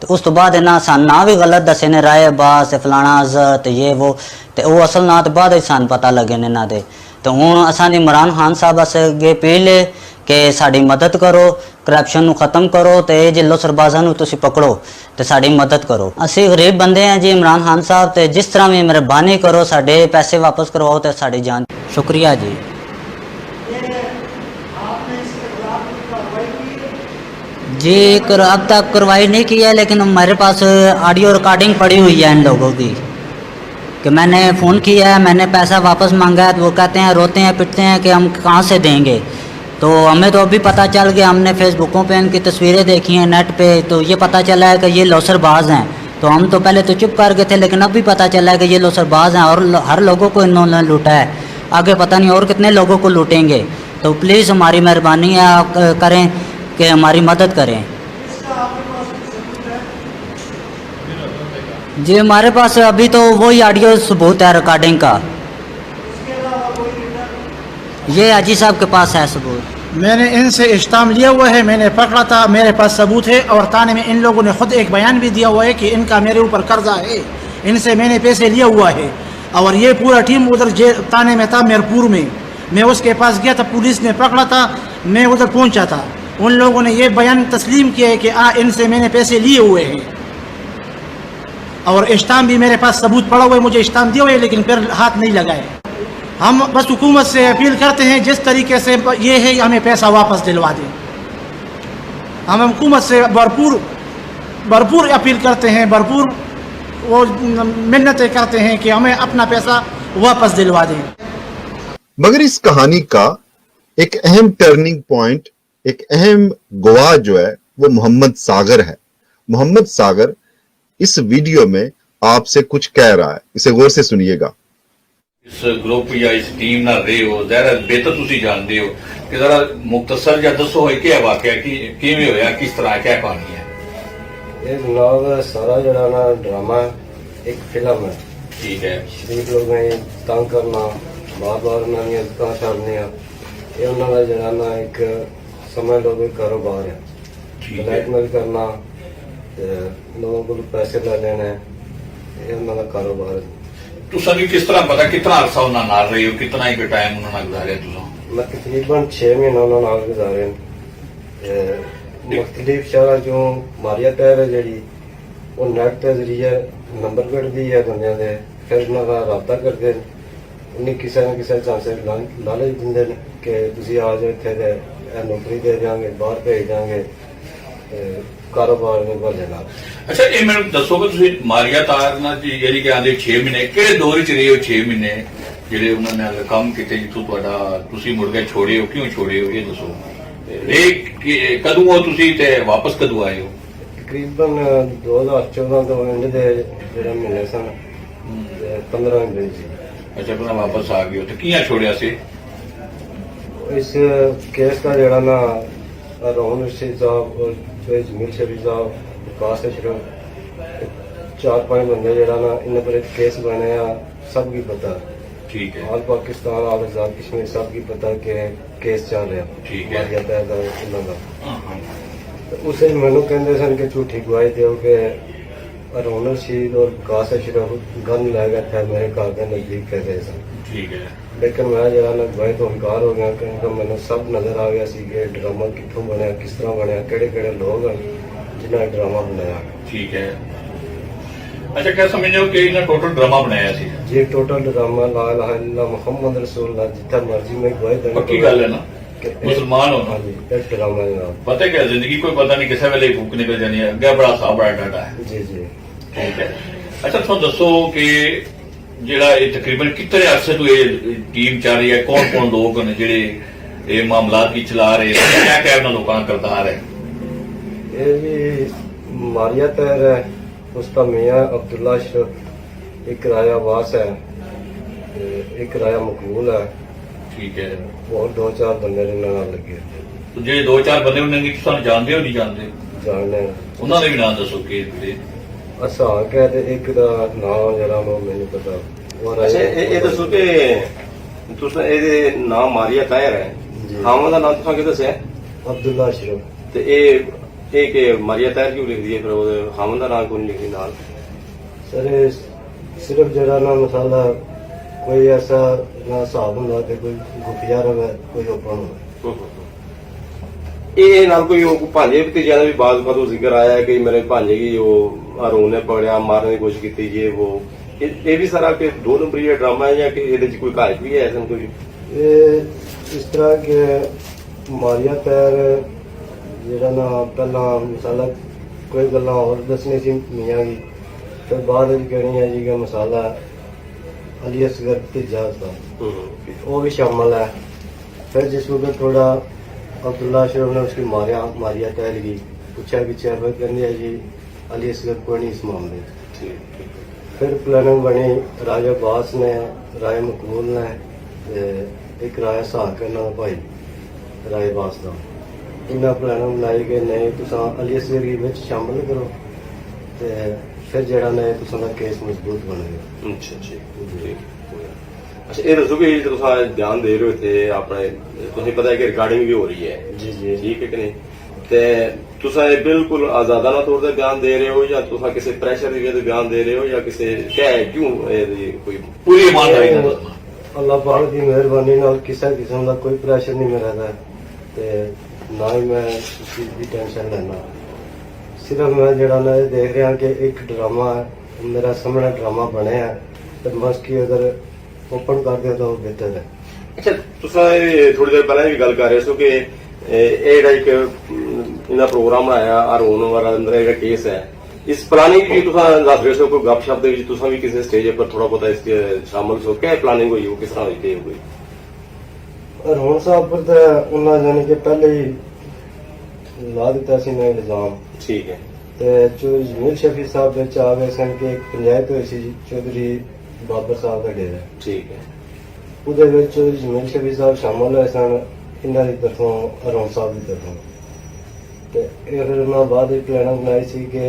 تو اس تو بعد انہاں سان نا بھی غلط دسے نے, رائے عباس فلانا عزت یہ وہ, تے او اصل نا تے بعد سان پتہ لگے نے انہاں دے. تو ہن اساں دی عمران خان صاحب اس اگے اپیل ہے کہ ساڈی مدد کرو, کرپشن نو ختم کرو تے جلو سربازاں نو تسی پکڑو تے ساڈی مدد کرو. اسی غریب بندے ہیں جی عمران خان صاحب, تے جس طرح بھی مہربانی کرو ساڈے پیسے واپس کرواؤ تے ساڈی جان. شکریہ جی. جی اب تک کارروائی نہیں کی ہے, لیکن ہمارے پاس آڈیو ریکارڈنگ پڑی ہوئی ہے ان لوگوں کی کہ میں نے فون کیا ہے, میں نے پیسہ واپس مانگا ہے, تو وہ کہتے ہیں, روتے ہیں, پٹتے ہیں کہ ہم کہاں سے دیں گے. تو ہمیں تو ابھی پتہ چل گیا, ہم نے فیس بکوں پہ ان کی تصویریں دیکھی ہیں نیٹ پہ, تو یہ پتہ چلا ہے کہ یہ لوسر باز ہیں. تو ہم تو پہلے تو چپ کر گئے تھے, لیکن اب بھی پتہ چلا ہے کہ یہ لوسر باز ہیں اور ہر لوگوں کو انہوں نے لوٹا ہے. آگے پتہ نہیں اور کتنے لوگوں کو لوٹیں گے. تو پلیز ہماری مہربانی ہے, آپ کریں کہ ہماری مدد کریں. جی ہمارے پاس ابھی تو وہی آڈیو ثبوت ہے ریکارڈنگ کا, یہ حاجی صاحب کے پاس ہے ثبوت. میں نے ان سے اشتام لیا ہوا ہے, میں نے پکڑا تھا, میرے پاس ثبوت ہے. اور تانے میں ان لوگوں نے خود ایک بیان بھی دیا ہوا ہے کہ ان کا میرے اوپر قرضہ ہے, ان سے میں نے پیسے لیا ہوا ہے. اور یہ پورا ٹیم ادھر تانے میں تھا میرپور میں, میں اس کے پاس گیا تھا, پولیس نے پکڑا تھا, میں ادھر پہنچا تھا. ان لوگوں نے یہ بیان تسلیم کیا ہے کہ ان سے میں نے پیسے لیے ہوئے ہیں. और स्टाम्प भी मेरे पास सबूत पड़ा हुआ है, मुझे स्टाम्प दिए हुए, लेकिन फिर हाथ नहीं लगाए। हम बस हुकूमत से अपील करते हैं जिस तरीके से ये है हमें पैसा वापस दिलवा दें। हम हुकूमत से भरपूर अपील करते हैं, भरपूर वो मिन्नतें करते हैं कि हमें अपना पैसा वापस दिलवा दें। मगर इस कहानी का एक अहम टर्निंग पॉइंट, एक अहम गवाह जो है वो मोहम्मद सागर है। मोहम्मद सागर इस वीडियो में आपसे कुछ कह रहा है, इसे गौर से सुनिएगा। इस ग्रुप या इस टीम ना रहे हो, ज़ाहिर बेहतर तुसी जानते हो कि जरा मुख्तसर या दसो है क्या वाकया कि किवें होया, किस तरह क्या कहानी है? ये जनाब सारा जरा ना ड्रामा एक फिल्म है। ठीक है। शरीफ लोग ने तंग करना, बार बार उन्होंने अजका छाड़ने, ये उन्होंने जरा ना एक समझ लो कोई कारोबार है। ब्लैकमेल करना, लोगों को पैसे ले लेना, ये उन्होंने कारोबार है। तुसा भी किस तरह पता कितना अरसा उन्होंने नाल रहे हो, कितना ही टाइम उन्होंने गुजारिया तुसा? मैं तकरीबन 6 महीने उन्होंने नाल गुजारे। मुख्तलिफ शहर जो मारिया तैर है जी, वो नैट के जरिए नंबर कटती है बंदे के, फिर उन्होंने रबता करते, उन्हें किसी न किसी चांसे लालच देंगे कि तुम आ जाओ इतने नौकरी दे देंगे, बाहर भेज देंगे, कारोबार में बढ़ जाना। अच्छा, ये मैंने दसो कि तुसी मारिया तार ना जी कि आंदे 6 महीने किहड़े दौर च रहे हो? 6 महीने ਜਿਹੜੇ ਉਹਨਾਂ ਨੇ ਕੰਮ ਕੀਤੇ ਜਿੱਥੋਂ ਤੁਹਾਡਾ ਤੁਸੀਂ ਮੁੜ ਕੇ ਛੋੜੇ ਹੋ, ਕਿਉਂ ਛੋੜੇ ਹੋ ਇਹ ਦੱਸੋ? ਇਹ ਕਦੋਂ ਹੋ ਤੁਸੀਂ ਤੇ ਵਾਪਸ ਕਦੋਂ ਆਏ ਹੋ? ਤਕਰੀਬਨ 2014 ਤੋਂ ਇੰਜ ਦੇ ਜਿਹੜੇ ਮਹੀਨੇ ਸਨ 15 ਮਹੀਨੇ ਸੀ। ਅੱਛਾ, ਫਿਰ ਵਾਪਸ ਆ ਗਏ ਹੋ ਤੇ ਕਿਉਂ ਛੋੜਿਆ ਸੀ? ਇਸ ਕੇਸ ਦਾ ਜਿਹੜਾ ਨਾ ਰੋਹਨ ਰਸ਼ੀਦ ਸਾਹਿਬ ਔਰ ਜਮੀਲ ਸ਼ਰੀਫ ਸਾਹਿਬ, ਵਿਕਾਸ ਅਸ਼ਰਫ, 4-5 ਬੰਦੇ ਜਿਹੜਾ ਨਾ ਇਹਨਾਂ ਪਰ ਇੱਕ केस ਬਣਿਆ, ਸਭ ਕੀ ਪਤਾ। ठीक है। ऑल पाकिस्तान, ऑल आजाद कश्मीर सब की पता कि केस चल रहा। ठीक है। उसे मैनू कहते सन कि झूठी गवाही दो कि रोहन रशीद और विकास अशरफ गन लै गए थे मेरे घर के नजदीक कहते सन। ठीक है। लेकिन मैं जरा ना गवाही तो इनकार हो गया क्योंकि मैंने सब नजर आ गया सी कि ड्रामा कितों बनया, किस तरह बनया, केड़े लोग हैं जिन्हें ड्रामा बनाया। ठीक है। अच्छा, क्या समझते हो कि इन्हें टोटल ड्रामा बनाया सी? जी टोटल ड्रामा, ला इलाहा इल्लल्लाह मुहम्मद रसूलुल्लाह, जितना मर्जी में गवाही देनी। पक्की गल है ना? मुसलमान हो? हाँ जी, एक ड्रामा जनाब। पता है क्या, जिंदगी कोई पता नहीं किसी वेले फूक निकल जानी है, अगे बड़ा सा बड़ा डाटा है। जी जी। ठीक है। अच्छा, तुम दसो कि ਜਿਹੜਾ ਇਹ ਤਕਰੀਬਨ ਕਿਤਨੇ ਅਰਸੇ ਤੋਂ ਇਹ ਟੀਮ ਚੱਲ ਰਹੀ ਹੈ, ਕੌਣ ਕੌਣ ਲੋਕ ਨੇ ਜਿਹੜੇ ਇਹ ਮਾਮਲਾਤ ਕੀ ਚਲਾ ਰਹੇ हैं, क्या क्या ਉਹਨਾਂ ਲੋਕਾਂ ਦਾ ਕਰਤਾਰ है? ये भी मारिया तैर है, उसका मियाँ अब्दुल्ला अशरफ, एक राया वास है, एक राया मकबूल है। ठीक है। और 2-4 बंदे ने लगे। तो ਜਿਹੜੇ 2-4 ਬੰਦੇ ਉਹਨਾਂ ਦੀ ਤੁਸੀਂ ਜਾਣਦੇ ਹੋ ਨਹੀਂ ਜਾਣਦੇ? जानने ਉਹਨਾਂ ਦੇ ਵੀ ਨਾਮ ਦੱਸੋ ਕਿ ਜਿਹੜੇ असा कहते एक दा नाम जरा मैंने पता। और अच्छा, ये दसो कि तुसां ਇਹਦੇ ਨਾਮ ਮਾਰੀਆ ਤਾਹਿਰ ਹੈ, ਖਾਵਾਂ ਦਾ ਨਾਮ ਤੁਸੀਂ ਕਿਹਦਾ ਦੱਸਿਆ? अब्दुल्ला अशरफ। ਤੇ ਇਹ ਕਿ ਮਾਰੀਆ ਤਾਹਿਰ ਕਿਉਂ ਲਿਖਦੀ ਹੈ, ਫਿਰ ਉਹਦੇ ਖਾਵਾਂ ਦਾ ਨਾਮ ਕਿਉਂ ਨਹੀਂ ਲਿਖਦੀ ਨਾਲ? सर सिर्फ जरा ना मसाला कोई ऐसा ना हिसाब होंगे कि कोई गुफिया रहे, कोई ओपन हो। ਇਹ ਨਾਲ ਕੋਈ ਉਹ ਭਾਂਜੇ ਭਤੀਜਿਆਂ ਦਾ ਵੀ ਬਾਜ਼ ਕਦੋਂ ਜ਼ਿਕਰ ਆਇਆ ਹੈ ਕਿ ਮੇਰੇ ਭਾਂਜੇ ਕੀ ਉਹ ਹਰੂਨ ਨੇ ਪਕੜਿਆ, ਮਾਰਨ ਦੀ ਕੋਸ਼ਿਸ਼ ਕੀਤੀ ਜੇ ਉਹ ਇਹ ਵੀ ਸਾਰਾ ਕਿ 2 ਨੰਬਰੀ ਡਰਾਮਾ ਹੈ ਜਾਂ ਕਿ ਇਹਦੇ ਚ ਕੋਈ ਕਹਾਣੀ ਵੀ ਹੈ ਐਸਾ ਕੋਈ? इस तरह के मारिया तैर जरा ना पहला मसाला कोई गल्लां और दसनी सी मियाँ की, फिर बाद कहनी है जी कि मसाला अली असगर भतीजा था वो भी शामिल है। फिर जिस वक्त थोड़ा अब्दुल्ला अशरफ ने उसकी मारिया तैर की पूछा कि फिर कहनी है जी अली असगर कोई नहीं इस मामले। फिर प्लानिंग बनी, राजा बास ने, राय मकबूल ने, एक राय साहक ना भाई राय बास का, इन्हें प्लानिंग बनाई कि नहीं तुसा अली असगर की विच शामिल करो ते फिर जरा ने तुसा दा केस मजबूत बनेगा। अच्छा जी। अच्छा, ये दसो कि तुसा ध्यान दे रहे हो थे अपने, तुम्हें पता है कि रिकॉर्डिंग भी हो रही है? जी जी। ठीक है कि नहीं? ते तुसा ये बिल्कुल आजादाना तौर पर बयान दे रहे हो या तुसा किसी प्रेशर की वजह से बयान दे रहे हो या किसी क्या है, क्यों कोई पूरी ईमानदारी से दसना? अल्लाह पाक की मेहरबानी नाल किसी किस्म का कोई प्रेशर नहीं मेरा दा ते ना ही मैं इस चीज की टेंशन लेना। सिर्फ मैं जरा ना देख रहा कि एक ड्रामा है, मेरा सामने ड्रामा बने है तो मस्त की अगर ओपन कर दे तो बेहतर है। ਅੱਛਾ ਤੁਸੀਂ ਥੋੜੀ ਦੇਰ ਪਹਿਲਾਂ ਵੀ ਗੱਲ ਕਰ ਰਹੇ ਸੋ ਕਿ ਇਹ ਜਿਹੜਾ ਇੱਕ ਇਹਨਾਂ ਪ੍ਰੋਗਰਾਮ ਆਇਆ ਹਰੂਨ ਵਾਲਾ ਅੰਦਰ ਜਿਹੜਾ ਕੇਸ ਹੈ ਇਸ ਪਲਾਨਿੰਗ ਵੀ ਤੁਸੀਂ ਦੱਸ ਰਹੇ ਸੋ ਕੋਈ ਗੱਪਸ਼ਪ ਦੇ ਵਿੱਚ ਤੁਸੀਂ ਵੀ ਕਿਸੇ ਸਟੇਜ ਉੱਪਰ ਥੋੜਾ ਬਹੁਤਾ ਇਸ ਸ਼ਾਮਲ ਸੋ ਕਿਆ ਪਲਾਨਿੰਗ ਹੋਈ ਉਹ ਕਿਸ ਤਰ੍ਹਾਂ ਹੋਈ ਹੋਈ हरमोहन साहब पर तो उन्होंने जाने के पहले ही ला दिता सी ना इल्जाम। ठीक है। ते चौधरी जमील शफी साहब विच आ गए सन कि एक पंचायत हुई सी चौधरी बाबर साहब का डेरा। ठीक है। ਉਹਦੇ ਵਿੱਚ ਚੌਧਰੀ ਜਮੀਲ ਸ਼ਫੀ ਸਾਹਿਬ ਸ਼ਾਮਲ ਹੋਏ ਸਨ ਇਹਨਾਂ ਦੀ ਤਰਫੋਂ ਹਰਮੋਹਨ ਸਾਹਿਬ ਦੀ ਤਰਫੋਂ ਤੇ ਇਹ ਫਿਰ ਉਹਨਾਂ ਬਾਅਦ ਇੱਕ ਪਲਾਨ ਬਣਾਈ ਸੀ ਕਿ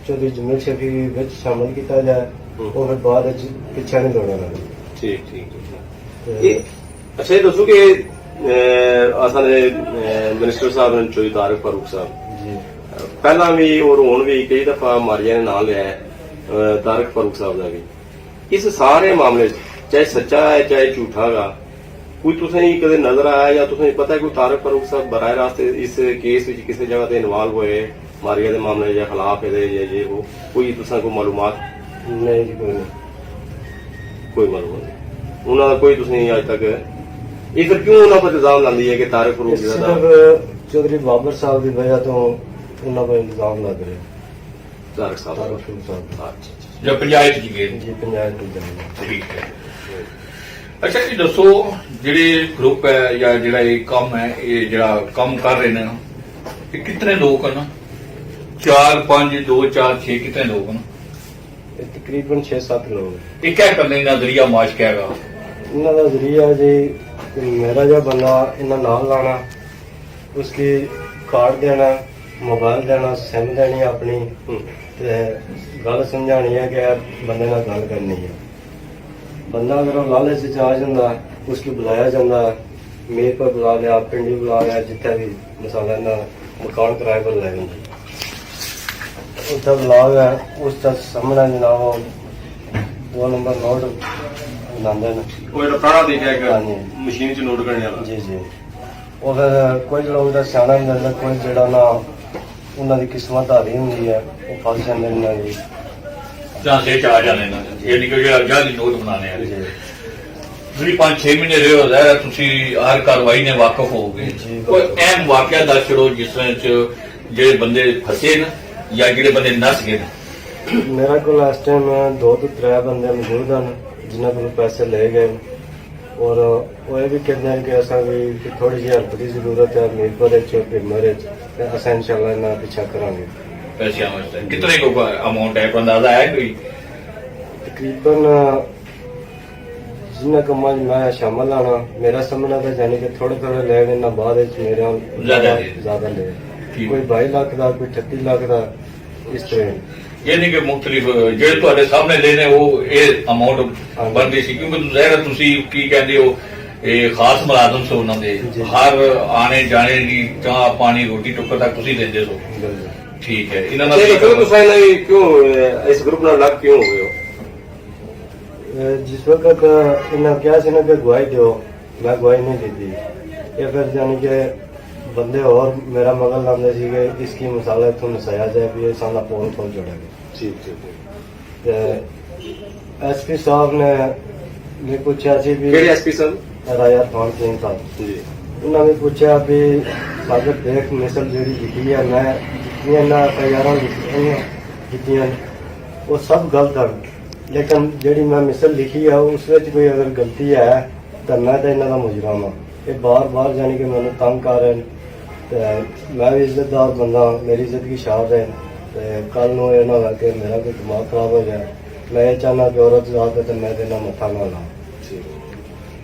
ਚੌਧਰੀ ਜਮੀਲ ਸ਼ਫੀ ਵਿੱਚ ਸ਼ਾਮਲ ਕੀਤਾ ਜਾਏ ਉਹ ਫਿਰ ਬਾਅਦ ਵਿੱਚ ਪਿੱਛੇ ਨਹੀਂ ਦੋੜਨਾ ਲੱਗੇ। ਠੀਕ ਠੀਕ ਇਹ ਅੱਛਾ ਇਹ ਦੱਸੋ ਕਿ ਅਸਾਂ ਦੇ ਮਿਨਿਸਟਰ ਸਾਹਿਬ ਨੇ ਚੌਧਰੀ ਤਾਰਿਕ ਫਾਰੂਕ ਸਾਹਿਬ ਜੀ ਪਹਿਲਾਂ ਵੀ ਔਰ ਹੁਣ ਵੀ ਕਈ ਦਫਾ ਮਾਰੀਆਂ ਨੇ ਨਾਂ ਲਿਆ ਤਾਰਿਕ ਫਾਰੂਕ ਸਾਹਿਬ ਦਾ ਵੀ ਇਸ ਸਾਰੇ ਮਾਮਲੇ 'ਚ ਚਾਹੇ ਸੱਚਾ ਹੈ ਚਾਹੇ ਝੂਠਾ ਗਾ ਕੋਈ ਤੁਸੀਂ ਕਦੇ ਨਜ਼ਰ ਆਇਆ ਜਾਂ ਤੁਸੀਂ ਪਤਾ ਕੋਈ ਤਾਰਿਕ ਫਾਰੂਕ ਸਾਹਿਬ ਬਰਾਹ ਰਾਸਤੇ ਇਸ ਕੇਸ ਵਿੱਚ ਕਿਸੇ ਜਗ੍ਹਾ ਤੇ ਇਨਵੋਲਵ ਹੋਏ ਮਾਰੀਆ ਦੇ ਮਾਮਲੇ ਜਾਂ ਖਿਲਾਫ ਇਹਦੇ ਜਾਂ ਇਹ ਉਹ ਕੋਈ ਤੁਸੀਂ ਕੋਈ ਮਾਲੂਮਾਤ ਨਹੀਂ ਜੀ ਕੋਈ ਮਾਲੂਮਾਤ ਨਹੀਂ ਉਹਨਾਂ ਦਾ ਕੋਈ ਤੁਸੀਂ ਅੱਜ ਤੱਕ ਇਹ ਫਿਰ ਕਿਉਂ ਉਹਨਾਂ ਪਰ ਇਲਜ਼ਾਮ ਲਾਉਂਦੀ ਹੈ ਕਿ ਤਾਰਿਕ ਫਾਰੂਕ ਦਾ ਚੌਧਰੀ ਬਾਬਰ ਸਾਹਿਬ ਦੀ ਵਜ੍ਹਾ ਤੋਂ ਉਹਨਾਂ ਪਰ ਇਲਜ਼ਾਮ ਲੱਗ ਰਿਹਾ ਤਾਰਿਕ ਸਾਹਿਬ ਅੱਛਾ ਜੋ ਪੰਚਾਇਤ ਚ ਗਏ ਜੀ ਪੰਚਾਇਤ ਦੀ ਜਮੀਨ ਠੀਕ ਹੈ। ਅੱਛਾ ਇਹ ਦੱਸੋ ਜਿਹੜੇ ਗਰੁੱਪ ਹੈ ਜਾਂ ਜਿਹੜਾ ਇਹ ਕੰਮ ਹੈ ਇਹ ਜਿਹੜਾ ਕੰਮ ਕਰ ਰਹੇ ਨੇ ਇਹ ਕਿੰਨੇ ਲੋਕ ਹਨ 4 5 2 4 6 ਕਿੰਨੇ ਲੋਕ ਹਨ ਇਹ ਤਕਰੀਬਨ 6-7 ਲੋਕ ਇਹ ਕਿਆ ਕਰਨੇ ਦਾ ਜ਼ਰੀਆ ਮਾਸ਼ ਕਿਆ ਹੈਗਾ ਇਹਨਾਂ ਦਾ ਜ਼ਰੀਆ ਜੀ ਕਿ ਮੇਰਾ ਜੋ ਬੰਦਾ ਇਹਨਾਂ ਨਾਲ ਲਾਣਾ ਉਸकी ਕਾਰਡ ਦੇਣਾ ਮੋਬਾਈਲ ਦੇਣਾ ਸਿਮ ਦੇਣੀ ਆਪਣੀ ਤੇ ਗੱਲ ਸਮਝਾਣੀ ਹੈ ਕਿ ਬੰਦੇ ਨਾਲ ਗੱਲ ਕਰਨੀ ਹੈ ਬੰਦਾ ਅਗਰ ਉਹ ਲਾਲਚ ਚ ਆ ਜਾਂਦਾ ਉਸकी ਬੁਲਾਇਆ ਜਾਂਦਾ ਮੇਰ ਪਰ ਬੁਲਾ ਲਿਆ ਪਿੰਡੀ ਬੁਲਾ ਲਿਆ ਜਿੱਥੇ ਵੀ ਮਸਾਲਾ ਨਾ ਮਕਾਨ ਕਿਰਾਏ ਪਰ ਲੈ ਲੈਂਦੇ ਉੱਥੇ ਬੁਲਾ ਗਿਆ ਉਸ ਦਾ ਸਾਹਮਣਾ ਜਨਾਬ 2 ਨੰਬਰ ਨੋਟ ਲਾਉਂਦੇ ਨੇ ਉਹ ਜਿਹੜਾ ਪੁਰਾਣਾ ਦੇਖਿਆ ਕਿ ਮਸ਼ੀਨ 'ਚ ਨੋਟ ਕਰਨ ਵਾਲਾ ਜੀ ਜੀ ਉਹ ਫਿਰ ਕੋਈ ਲੋਕ ਦਾ ਸਿਆਣਾ ਵੀ ਹੁੰਦਾ ਕੋਈ ਜਿਹੜਾ ਨਾ ਉਹਨਾਂ ਦੀ ਕਿਸਮਤ ਹਾਰੀ ਹੁੰਦੀ ਹੈ ਉਹ ਫਸ ਜਾਂਦੇ ਨੇ ਜੀ ਚਾਂਸੇ ਚ ਆ ਜਾਂਦੇ ਨੇ ਇਹ ਨਹੀਂ ਕਿ ਜਿਹੜਾ ਜਾਲੀ ਨੋਟ ਬਣਾਣੇ ਵਾਲੇ ਜਿਹੜੀ 5-6 ਮਹੀਨੇ ਰਹੇ ਹੋ ਜ਼ਾਹਿਰ ਤੁਸੀਂ ਹਰ ਕਾਰਵਾਈ ਨੇ ਵਾਕਫ ਹੋਗੇ ਕੋਈ ਅਹਿਮ ਵਾਕਿਆ ਦੱਸ ਛੜੋ ਜਿਸ ਤਰ੍ਹਾਂ ਚ ਜਿਹੜੇ ਬੰਦੇ ਫਸੇ ਨੇ ਜਾਂ ਜਿਹੜੇ ਬੰਦੇ ਨਸ ਗਏ ਨੇ ਮੇਰੇ ਕੋਲ ਇਸ ਟਾਈਮ 2 ਤੋਂ 3 ਬੰਦੇ ਮੌਜੂਦ ਹਨ ਜਿਨ੍ਹਾਂ ਕੋਲ ਪੈਸੇ ਲੈ ਗਏ ਔਰ ਉਹ ਇਹ ਵੀ ਕਹਿੰਦੇ ਹਨ ਕਿ ਅਸਾਂ ਵੀ ਥੋੜੀ ਜਿਹੀ ਹੈਲਪ ਦੀ ਜ਼ਰੂਰਤ ਹੈ ਮੀਰਪੁਰ ਵਿੱਚ ਭਿੰਮਰ ਵਿੱਚ ਤੇ ਅਸਾਂ ਇਨਸ਼ਾਅੱਲਾ ਇਹਨਾਂ ਪਿੱਛਾ ਕਰਾਂਗੇ पैसे समझते कितने को अमाउंट है अंदाजा है कोई तकरीबन जिन्ना कम्मा मैं शामिल आना मेरा समझना था यानी कि थोड़े थोड़े ले लेना बाद मेरे ज्यादा ले कोई 22 लाख का कोई 38 लाख का इस तरह ये नहीं कि मुख्तलिफ ਜਿਹੜੇ ਤੁਹਾਡੇ ਸਾਹਮਣੇ ਲੈਣੇ ਉਹ ਇਹ ਅਮਾਉਂਟ ਬਣਦੀ ਸੀ ਕਿਉਂਕਿ ਜ਼ਾਹਿਰ ਤੁਸੀਂ ਕੀ ਕਹਿੰਦੇ ਹੋ ਇਹ ਖਾਸ ਮੁਲਾਜ਼ਮ ਸੋ ਉਹਨਾਂ ਦੇ ਹਰ ਆਣੇ ਜਾਣੇ ਦੀ ਚਾਹ ਪਾਣੀ ਰੋਟੀ ਟੁੱਕਰ ਤੱਕ ਤੁਸੀਂ ਦਿੰਦੇ ਸੋ ਠੀਕ ਹੈ ਇਹਨਾਂ ਨਾਲ ਕਿਉਂ ਇਸ ਗਰੁੱਪ ਨਾਲ ਲੱਗ ਕਿਉਂ ਹੋ ਗਏ ਹੋ जिस वक्त इन्हें क्या सी ना कि गवाही दो मैं गवाही नहीं दी ये फिर यानी कि बंदे और मेरा मगल लाते सी कि इसकी मसाला इतों नसाया जाए भी साला पोल खोल जोड़ेगा ठीक ठीक SP साहब ने भी पूछा सी भी SP साहब राजा खान सिंह साहब जी उन्होंने पूछा भी सागर देख मिसल जी लिखी है मैं जितनी ना FIR वो सब गलत है लेकिन जी मैं मिसल लिखी है उस कोई अगर गलती है तो मैं तो इन्हों का मुजरम हाँ ये बार बार जानी कि मैंने तंग कर रहे हैं मैं भी इज्जतदार बंदा मेरी इज्जत की शार है तो कल नू ये ना हो कि मेरा कोई दिमाग खराब हो जाए मैं ये चाहना कि औरत जात है तो मैं तो मत्था ना ला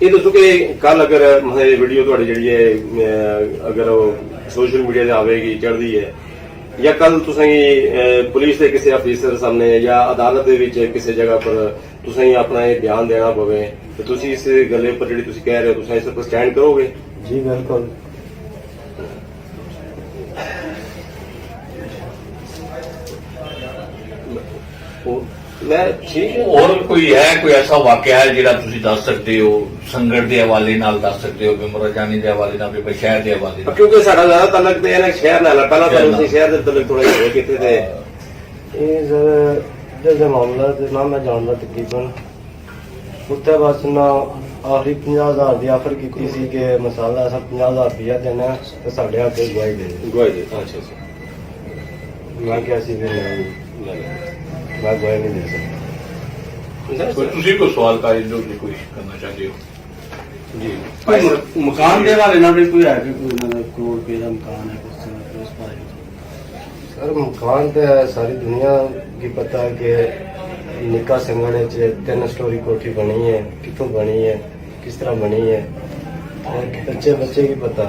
ਇਹ ਦੱਸੋ ਕਿ ਕੱਲ ਅਗਰ ਇਹ ਵੀਡੀਓ ਤੁਹਾਡੀ ਜਿਹੜੀ ਹੈ ਅਗਰ ਸੋਸ਼ਲ ਮੀਡੀਆ ਤੇ ਆਵੇਗੀ ਚੜ੍ਹਦੀ ਹੈ ਜਾਂ ਕੱਲ ਤੁਸੀਂ ਪੁਲਿਸ ਦੇ ਕਿਸੇ ਅਫੀਸਰ ਸਾਹਮਣੇ ਜਾਂ ਅਦਾਲਤ ਦੇ ਵਿੱਚ ਕਿਸੇ ਜਗ੍ਹਾ ਪਰ ਤੁਸੀਂ ਆਪਣਾ ਇਹ ਬਿਆਨ ਦੇਣਾ ਪਵੇ ਤੇ ਤੁਸੀਂ ਇਸ ਗੱਲੇ ਉੱਪਰ ਜਿਹੜੀ ਤੁਸੀਂ ਕਹਿ ਰਹੇ ਹੋ ਤੁਸੀਂ ਇਸ ਉੱਪਰ ਸਟੈਂਡ ਕਰੋਗੇ ਜੀ ਬਿਲਕੁਲ ਮੈਂ ਠੀਕ ਹੋਰ ਕੋਈ ਹੈ ਕੋਈ ਐਸਾ ਵਾਕਿਆ ਹੈ ਜਿਹੜਾ ਤੁਸੀਂ ਦੱਸ ਸਕਦੇ ਹੋ ਸੰਗਠ ਦੇ ਹਵਾਲੇ ਨਾਲ ਦੱਸ ਸਕਦੇ ਹੋ ਬਿਮਰਾਜਾਨੀ ਦੇ ਹਵਾਲੇ ਨਾਲ ਵੀ ਸ਼ਹਿਰ ਦੇ ਹਵਾਲੇ ਨਾਲ ਕਿਉਂਕਿ ਸਾਡਾ ਜ਼ਿਆਦਾ ਤਾਲੁਕ ਤੇ ਇਹਨਾਂ ਸ਼ਹਿਰ ਨਾਲ ਪਹਿਲਾਂ ਤਾਂ ਤੁਸੀਂ ਸ਼ਹਿਰ ਦੇ ਤਾਲੁਕ ਥੋੜਾ ਜਿਹਾ ਕਿਤੇ ਤੇ ਇਹ ਸਰ ਦੇ ਮਾਮਲਾ ਤੇ ਨਾ ਮੈਂ ਜਾਣਦਾ ਤਕਰੀਬਨ ਉੱਤੇ ਬਸ ਨਾ ਆਖਰੀ 50,000 ਦੀ ਆਫਰ ਕੀਤੀ ਸੀ ਕਿ ਮਸਾਲਾ ਅਸਾਂ 50,000 ਰੁਪਇਆ ਦੇਣਾ ਤੇ ਸਾਡੇ ਹੱਥ ਤੇ ਗਵਾਹੀ ਦੇ ਅੱਛਾ ਅੱਛਾ ਮੈਂ ਕਿਹਾ ਸੀ ਕਿ ਨਹੀਂ ਮੈਂ ਗਵਾਹੀ ਨਹੀਂ ਦੇ ਸਕਦਾ। ਕੋਈ ਤੁਸੀਂ ਕੋਈ ਸਵਾਲ ਕਰਨ ਦੀ ਕੋਸ਼ਿਸ਼ ਕਰਨਾ ਚਾਹੁੰਦੇ ਹੋ? ਜੀ ਮਕਾਨ ਦੇ ਵਾਲੇ ਨਾਲ ਵੀ ਕੋਈ ਹੈ ਕਿ ਕੋਈ ਨਾ ਕਰੋੜ ਰੁਪਏ ਦਾ ਮਕਾਨ ਹੈ ਕੁਛ ਤਰ੍ਹਾਂ ਉਸ ਬਾਰੇ ਸਰ ਮਕਾਨ ਤੇ ਸਾਰੀ दुनिया की पता है कि निका संगड़ 3 स्टोरी कोठी बनी है, कितों बनी है, किस तरह बनी है, बच्चे की पता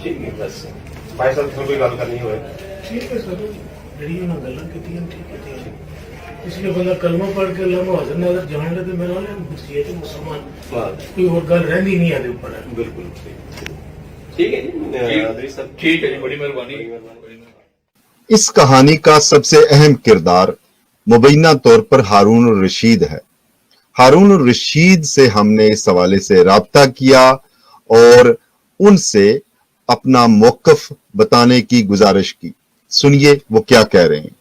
ठीक है बस भाई साहब कोई गल करनी होए ठीक है सर ਜਿਹੜੀ ਉਹਨਾਂ ਗੱਲਾਂ ਕੀਤੀਆਂ ਠੀਕ ਹੈ इसलिए बंदा कलमा पढ़ के अल्लाह मुआज़िन ने अगर जान ले तो मेरा मुसीबत मुसलमान कोई और गल रहनी नहीं है ऊपर बिल्कुल ठीक है जी ठीक है जी, बड़ी मेहरबानी। इस कहानी का सबसे अहम किरदार मुबैना तौर पर हारून रशीद है। हारून रशीद से हमने इस हवाले से राब्ता किया और उनसे अपना मौक़िफ़ बताने की गुजारिश की। सुनिए वो क्या कह रहे हैं।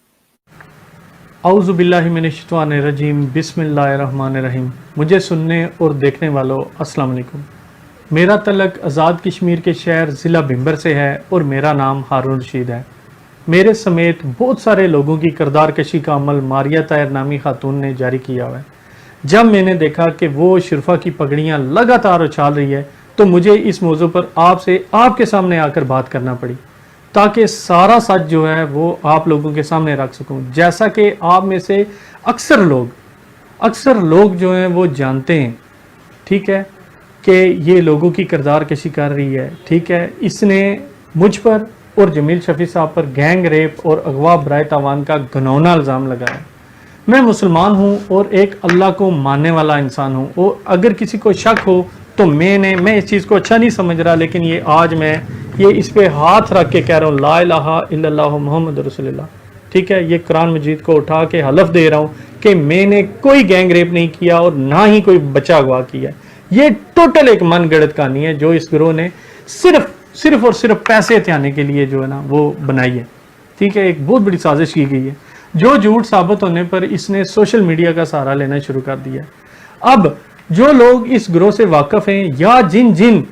औज़ु बिल्लाहि मिनश्शैतानिर्रजीम बिस्मिल्लाहिर्रहमानिर्रहीम। मुझे सुनने और देखने वालों अस्सलाम वालेकुम। मेरा तलक आज़ाद कश्मीर के शहर ज़िला भिंबर से है और मेरा नाम हारून रशीद है। मेरे समेत बहुत सारे लोगों की किरदार कशी का अमल मारिया ताहिर नामी खातून ने जारी किया हुआ है। जब मैंने देखा कि वो शिरफा की पगड़ियाँ लगातार उछाल रही है तो मुझे इस मौजू पर आपसे आपके सामने आकर बात करना पड़ी ताकि सारा सच जो है वो आप लोगों के सामने रख सकूं। जैसा कि आप में से अक्सर लोग जो हैं वो जानते हैं, ठीक है, कि ये लोगों की किरदार कशी कर रही है, ठीक है। इसने मुझ पर और जमील शफी साहब पर गैंग रेप और अगवा बराए तावान का घिनौना इल्ज़ाम लगाया। मैं मुसलमान हूँ और एक अल्लाह को मानने वाला इंसान हूँ और अगर किसी को शक हो तो मैं इस चीज़ को अच्छा नहीं समझ रहा, लेकिन ये आज मैं ये इस पे हाथ रख के कह रहा हूँ ला इलाहा इल्लल्लाह मुहम्मद रसूलुल्लाह, ठीक है। ये कुरान मजीद को उठा के हलफ दे रहा हूँ कि मैंने कोई गैंग रेप नहीं किया और ना ही कोई बच्चा अगवा किया। ये टोटल एक मन गढ़ंत कहानी है जो इस गिरोह ने सिर्फ और सिर्फ पैसे हथियाने के लिए जो है ना वो बनाई है, ठीक है। एक बहुत बड़ी साजिश की गई है जो झूठ साबित होने पर इसने सोशल मीडिया का सहारा लेना शुरू कर दिया। अब जो लोग इस गिरोह से वाकिफ हैं या जिन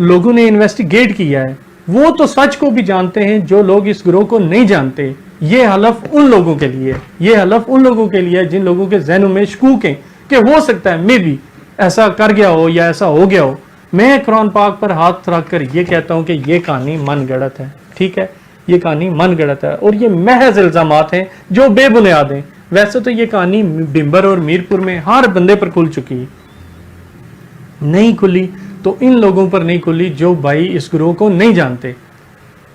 लोगों ने इन्वेस्टिगेट किया है वो तो सच को भी जानते हैं। जो लोग इस गिरोह को नहीं जानते, ये हलफ उन लोगों के लिए है जिन लोगों के जहनों में शकूक है कि हो सकता है मे भी ऐसा कर गया हो या ऐसा हो गया हो। मैं कुरान पाक पर हाथ रख कर ये कहता हूँ कि ये कहानी मन गढ़ंत है, ठीक है। ये कहानी मन गढ़ंत है और ये महज इल्जामात हैं जो बेबुनियाद हैं। वैसे तो ये कहानी भिंबर और मीरपुर में हर बंदे पर खुल चुकी है, नहीं खुली तो इन लोगों पर नहीं खुली जो भाई इस गिरोह को नहीं जानते।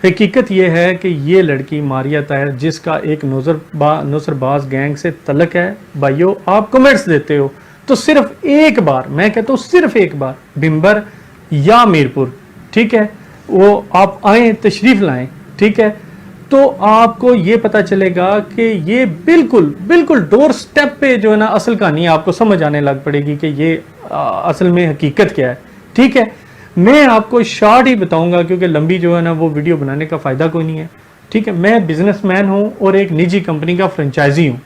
हकीकत यह है कि ये लड़की मारिया ताहिर जिसका एक नौसरबाज गैंग से तलक है, भाइयों आप कमेंट्स देते हो तो सिर्फ एक बार, मैं कहता हूँ सिर्फ एक बार भिंबर या मीरपुर, ठीक है, वो आप आए तशरीफ लाएं, ठीक है, तो आपको ये पता चलेगा कि ये बिल्कुल डोर स्टेप पे जो है ना असल कहानी आपको समझ आने लग पड़ेगी कि ये असल में हकीकत क्या है, ठीक है। मैं आपको शॉर्ट ही बताऊंगा क्योंकि लंबी जो है ना वो वीडियो बनाने का फ़ायदा कोई नहीं है, ठीक है। मैं बिजनेसमैन हूँ और एक निजी कंपनी का फ्रेंचाइजी हूँ।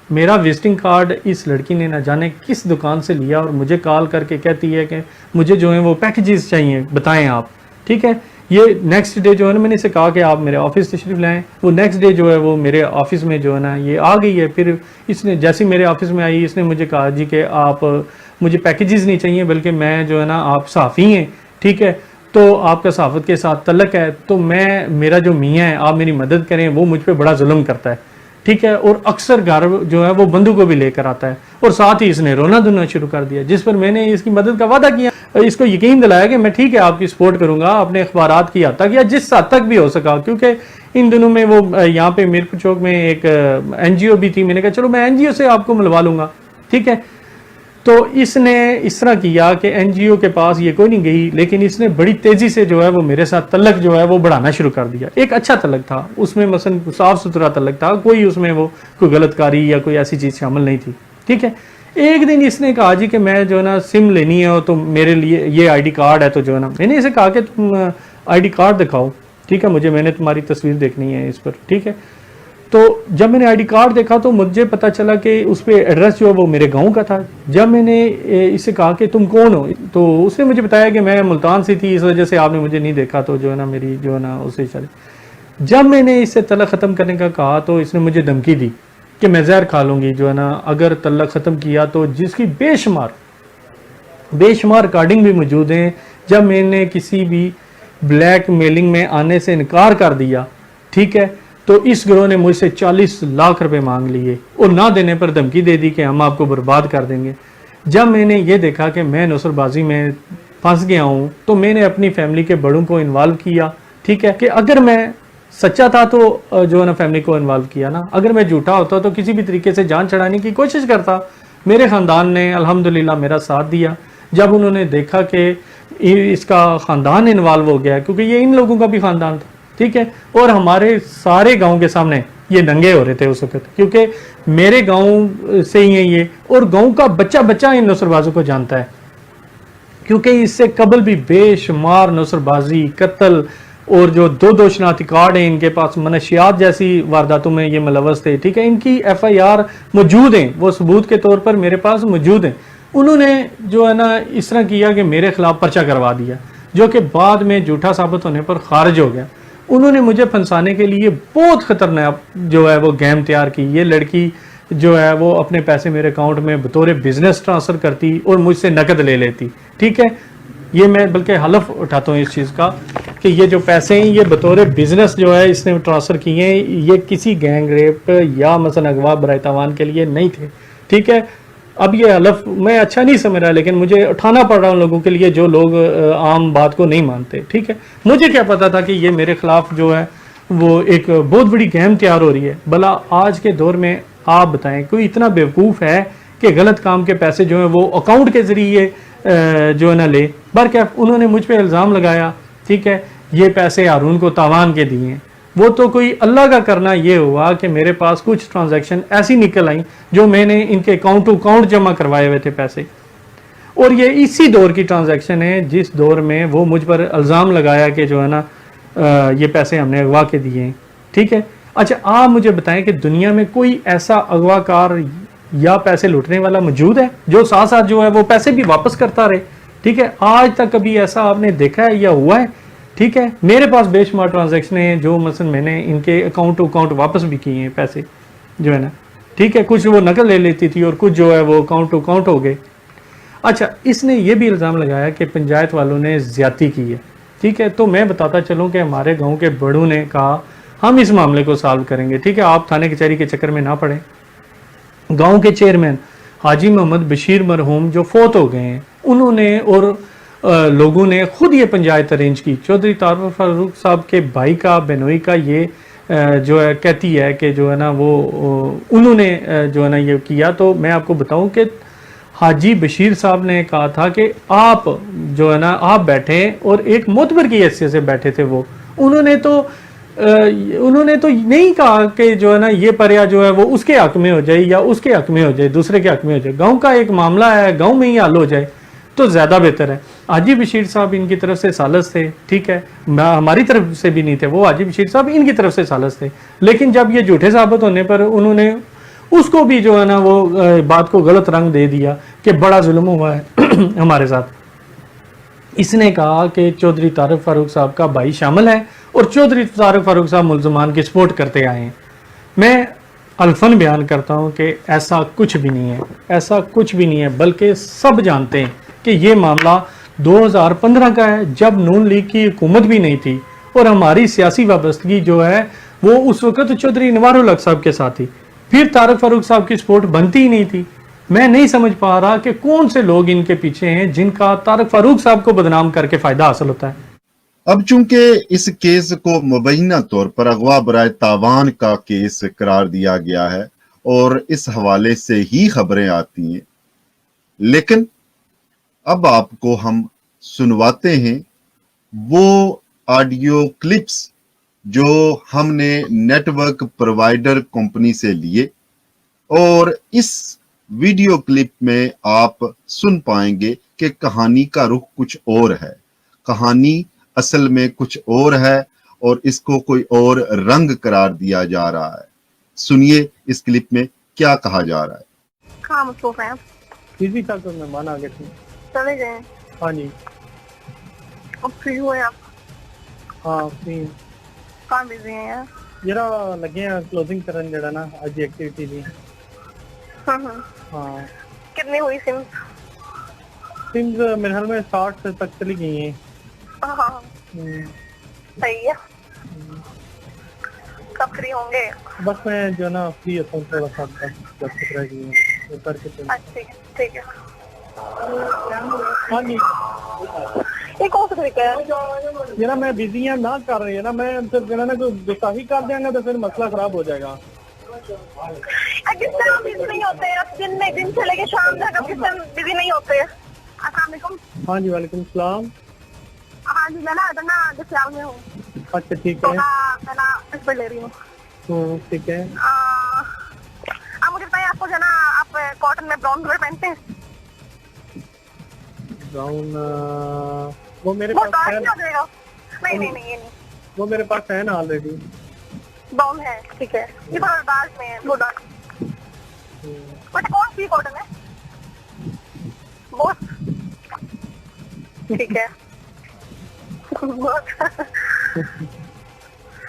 मेरा विजिटिंग कार्ड इस लड़की ने न जाने किस दुकान से लिया और मुझे कॉल करके कहती है कि मुझे जो है वो पैकेजेस चाहिए, बताएं आप, ठीक है। ये नेक्स्ट डे जो है ना मैंने इसे कहा कि आप मेरे ऑफिस तशरीफ लाएं। वो नेक्स्ट डे जो है वो मेरे ऑफिस में जो है ना ये आ गई है। फिर इसने जैसे मेरे ऑफिस में आई इसने मुझे कहा जी कि आप मुझे पैकेजेस नहीं चाहिए बल्कि मैं जो है ना आप सहाफ़ी हैं, ठीक है, तो आपका सहाफ़त के साथ तल्लक है, तो मेरा जो मियाँ है आप मेरी मदद करें, वो मुझ पर बड़ा जुल्म करता है, ठीक है, और अक्सर घर जो है वो बंदूक को भी लेकर आता है और साथ ही इसने रोना धोना शुरू कर दिया। जिस पर मैंने इसकी मदद का वादा किया, इसको यकीन दिलाया कि मैं ठीक है आपकी सपोर्ट करूंगा, अपने अखबारात की हद तक या जिस हद तक भी हो सका, क्योंकि इन दिनों में वो यहाँ पे मीरपुर चौक में एक NGO भी थी। मैंने कहा चलो मैं NGO से आपको मिलवा लूंगा, ठीक है। तो इसने इस तरह किया कि NGO के पास ये कोई नहीं गई, लेकिन इसने बड़ी तेजी से जो है वो मेरे साथ तल्लक जो है वो बढ़ाना शुरू कर दिया। एक अच्छा तल्लक था, उसमें मसलन साफ सुथरा तल्लक था, कोई उसमें वो कोई गलतकारी या कोई ऐसी चीज़ शामिल नहीं थी, ठीक है। एक दिन इसने कहा जी कि मैं जो है ना सिम लेनी है तो मेरे लिए ये ID कार्ड है, तो जो है ना मैंने इसे कहा कि तुम ID कार्ड दिखाओ, ٹھیک ہے, میں نے تمہاری تصویر دیکھنی ہے اس پر, ٹھیک ہے. تو جب میں نے آئی ڈی کارڈ دیکھا تو مجھے پتا چلا کہ اس پہ ایڈریس جو ہے وہ میرے گاؤں کا تھا. جب میں نے اس سے کہا کہ تم کون ہو, تو اس نے مجھے بتایا کہ میں ملتان سے تھی, اس وجہ سے آپ نے مجھے نہیں دیکھا, تو جو ہے نا میری جو ہے نا اسے چلے. جب میں نے اس سے تعلق ختم کرنے کا کہا تو اس نے مجھے دھمکی دی کہ میں زہر کھا لوں گی جو ہے نا اگر تعلق ختم کیا تو, جس کی بے شمار ریکارڈنگ بھی موجود ہیں. جب میں نے کسی بھی بلیک میلنگ میں آنے سے انکار کر دیا, ٹھیک ہے, تو اس گروہ نے مجھ سے 40 لاکھ روپے مانگ لیے اور نہ دینے پر دھمکی دے دی کہ ہم آپ کو برباد کر دیں گے. جب میں نے یہ دیکھا کہ میں نصر بازی میں پھنس گیا ہوں تو میں نے اپنی فیملی کے بڑوں کو انوالو کیا, ٹھیک ہے, کہ اگر میں سچا تھا تو جو ہے نا فیملی کو انوالو کیا نا, اگر میں جھوٹا ہوتا تو کسی بھی طریقے سے جان چھڑانے کی کوشش کرتا. میرے خاندان نے الحمدللہ میرا ساتھ دیا. جب انہوں نے دیکھا کہ اس کا خاندان انوالو ہو گیا, کیونکہ یہ ان لوگوں کا بھی خاندان تھا, ٹھیک ہے, اور ہمارے سارے گاؤں کے سامنے یہ ننگے ہو رہے تھے اس وقت, کیونکہ میرے گاؤں سے ہی ہیں یہ, اور گاؤں کا بچہ ان نصر بازوں کو جانتا ہے, کیونکہ اس سے قبل بھی بے شمار نصر بازی, قتل اور جو دو شناختی کارڈ ہیں ان کے پاس, منشیات جیسی وارداتوں میں یہ ملوث تھے, ٹھیک ہے. ان کی FIR موجود ہیں, وہ ثبوت کے طور پر میرے پاس موجود ہیں. انہوں نے جو ہے نا اس طرح کیا کہ میرے خلاف پرچہ کروا دیا, جو کہ بعد میں جھوٹا ثابت ہونے پر خارج ہو گیا. انہوں نے مجھے پھنسانے کے لیے بہت خطرناک جو ہے وہ گیم تیار کی. یہ لڑکی جو ہے وہ اپنے پیسے میرے اکاؤنٹ میں بطور بزنس ٹرانسفر کرتی اور مجھ سے نقد لے لیتی, ٹھیک ہے. یہ میں بلکہ حلف اٹھاتا ہوں اس چیز کا کہ یہ جو پیسے ہیں یہ بطور بزنس جو ہے اس نے ٹرانسفر کیے ہیں, یہ کسی گینگ ریپ یا مثلا اغوا برائے تاوان کے لیے نہیں تھے, ٹھیک ہے. اب یہ حلف میں اچھا نہیں سمجھ رہا, لیکن مجھے اٹھانا پڑ رہا ان لوگوں کے لیے جو لوگ عام بات کو نہیں مانتے, ٹھیک ہے. مجھے کیا پتا تھا کہ یہ میرے خلاف جو ہے وہ ایک بہت بڑی گیم تیار ہو رہی ہے. بھلا آج کے دور میں آپ بتائیں کوئی اتنا بیوقوف ہے کہ غلط کام کے پیسے جو ہیں وہ اکاؤنٹ کے ذریعے جو ہے نا لے. برکیف انہوں نے مجھ پہ الزام لگایا, ٹھیک ہے, یہ پیسے ہارون کو تاوان کے دیے. وہ تو کوئی اللہ کا کرنا یہ ہوا کہ میرے پاس کچھ ٹرانزیکشن ایسی نکل آئیں جو میں نے ان کے اکاؤنٹ ٹو اکاؤنٹ جمع کروائے ہوئے تھے پیسے, اور یہ اسی دور کی ٹرانزیکشن ہے جس دور میں وہ مجھ پر الزام لگایا کہ جو ہے نا یہ پیسے ہم نے اغوا کے دیے ہیں, ٹھیک ہے. اچھا آپ مجھے بتائیں کہ دنیا میں کوئی ایسا اغوا کار یا پیسے لوٹنے والا موجود ہے جو ساتھ ساتھ جو ہے وہ پیسے بھی واپس کرتا رہے, ٹھیک ہے. آج تک کبھی ایسا آپ نے دیکھا ہے یا ہوا ہے, ٹھیک ہے. میرے پاس بے شمار ٹرانزیکشن ہیں جو مثلا میں نے ان کے اکاؤنٹ ٹو اکاؤنٹ واپس بھی کیے ہیں پیسے جو ہے نا, ٹھیک ہے. کچھ وہ نقل لے لیتی تھی اور کچھ جو ہے وہ اکاؤنٹ ٹو اکاؤنٹ ہو گئے. اچھا اس نے یہ بھی الزام لگایا کہ پنچایت والوں نے زیادتی کی ہے, ٹھیک ہے. تو میں بتاتا چلوں کہ ہمارے گاؤں کے بڑوں نے کہا ہم اس معاملے کو سالو کریں گے, ٹھیک ہے. آپ تھانے کچہری کے چکر میں نہ پڑیں. گاؤں کے چیئرمین حاجی محمد بشیر مرحوم جو فوت ہو گئے ہیں, انہوں نے اور لوگوں نے خود یہ پنچایت ارینج کی. چودھری طارق فاروق صاحب کے بھائی کا بینوئی کا یہ جو ہے کہتی ہے کہ جو ہے نا وہ انہوں نے جو ہے نا یہ کیا. تو میں آپ کو بتاؤں کہ حاجی بشیر صاحب نے کہا تھا کہ آپ جو ہے نا آپ بیٹھے, اور ایک معتبر کی حیثیت سے بیٹھے تھے وہ. انہوں نے تو نہیں کہا کہ جو ہے نا یہ پریا جو ہے وہ اس کے حق میں ہو جائے یا اس کے حق میں ہو جائے, دوسرے کے حق میں ہو جائے. گاؤں کا ایک معاملہ ہے, گاؤں میں ہی حل ہو جائے تو زیادہ بہتر ہے. حاجی بشیر صاحب ان کی طرف سے سالس تھے, ٹھیک ہے. ہماری طرف سے بھی نہیں تھے, وہ حاجی بشیر صاحب ان کی طرف سے سالس تھے. لیکن جب یہ جھوٹے ثابت ہونے پر انہوں نے اس کو بھی جو ہے نا وہ بات کو غلط رنگ دے دیا کہ بڑا ظلم ہوا ہے ہمارے ساتھ. اس نے کہا کہ چودھری طارق فاروق صاحب کا بھائی شامل ہے اور چودھری طارق فاروق صاحب ملزمان کی سپورٹ کرتے آئے ہیں. میں الفن بیان کرتا ہوں کہ ایسا کچھ بھی نہیں ہے, ایسا کچھ بھی نہیں ہے. بلکہ سب جانتے ہیں کہ یہ معاملہ 2015 کا ہے, جب نون لیگ کی حکومت بھی نہیں تھی اور ہماری سیاسی وابستگی جو ہے وہ اس وقت چودھری انوار الحق صاحب کے ساتھ تھی. پھر طارق فاروق صاحب کی سپورٹ بنتی ہی نہیں تھی. میں نہیں سمجھ پا رہا کہ کون سے لوگ ان کے پیچھے ہیں جن کا طارق فاروق صاحب کو بدنام کر کے فائدہ حاصل ہوتا ہے. اب چونکہ اس کیس کو مبینہ طور پر اغوا برائے تاوان کا کیس قرار دیا گیا ہے اور اس حوالے سے ہی خبریں آتی ہیں, لیکن اب آپ کو ہم سنواتے ہیں وہ آڈیو کلپس جو ہم نے نیٹ ورک پروائیڈر کمپنی سے لیے, اور اس ویڈیو کلپ میں آپ سن پائیں گے کہ کہانی کا رخ کچھ اور ہے, کہانی اصل میں کچھ اور ہے, और इसको कोई और रंग करार दिया जा रहा है। सुनिए इस क्लिप में क्या कहा जा रहा है। कहाँ मसरूफ हैं आप? किसी तक तो मेहमान आ गए थे। चले गए? हाँ जी। अब फ्री हुए आप? हाँ फ्री। कहाँ बिजी हैं यार? जरा लगे हैं क्लोजिंग करन जड़ा ना आज एक्टिविटी दी। हाँ। कितनी हुई सिम? सिम्स मेरे ख्याल में 60 तक चली गई हैं। हाँ सही है। कब फ्री होंगे? बस मैं जो ना फ्री होता हूँ थोड़ा सा रह गई हूँ करके। ठीक है। हाँ जी। ये कौन सा तरीका है? ये ना मैं बिजी है ना कर रही है ना, मैं सिर्फ ना कोई गुस्ताखी कर देंगे तो फिर मसला खराब हो जाएगा। किस तरह बिजी नहीं होते हैं आप? दिन से लेके शाम तक आप किस तरह बिजी नहीं होते हैं? अस्सलाम वालेकुम। हाँ जी वालेकुम सलाम। हाँ जी मैं ना इधर ना दसियाल में हूँ। अच्छा ठीक है। मैं ना इस पर ले रही हूँ। ठीक है। आप मुझे बताइए आपको जो ना आप कॉटन में ब्राउन कलर पहनते हैं? ब्राउन वो मेरे पास है। नहीं ये नहीं। वो मेरे पास है ना ऑलरेडी। ब्राउन है ठीक है। ये थोड़ा डार्क में है वो डार्क। बट कौन सी कॉटन है? बोस ठीक है।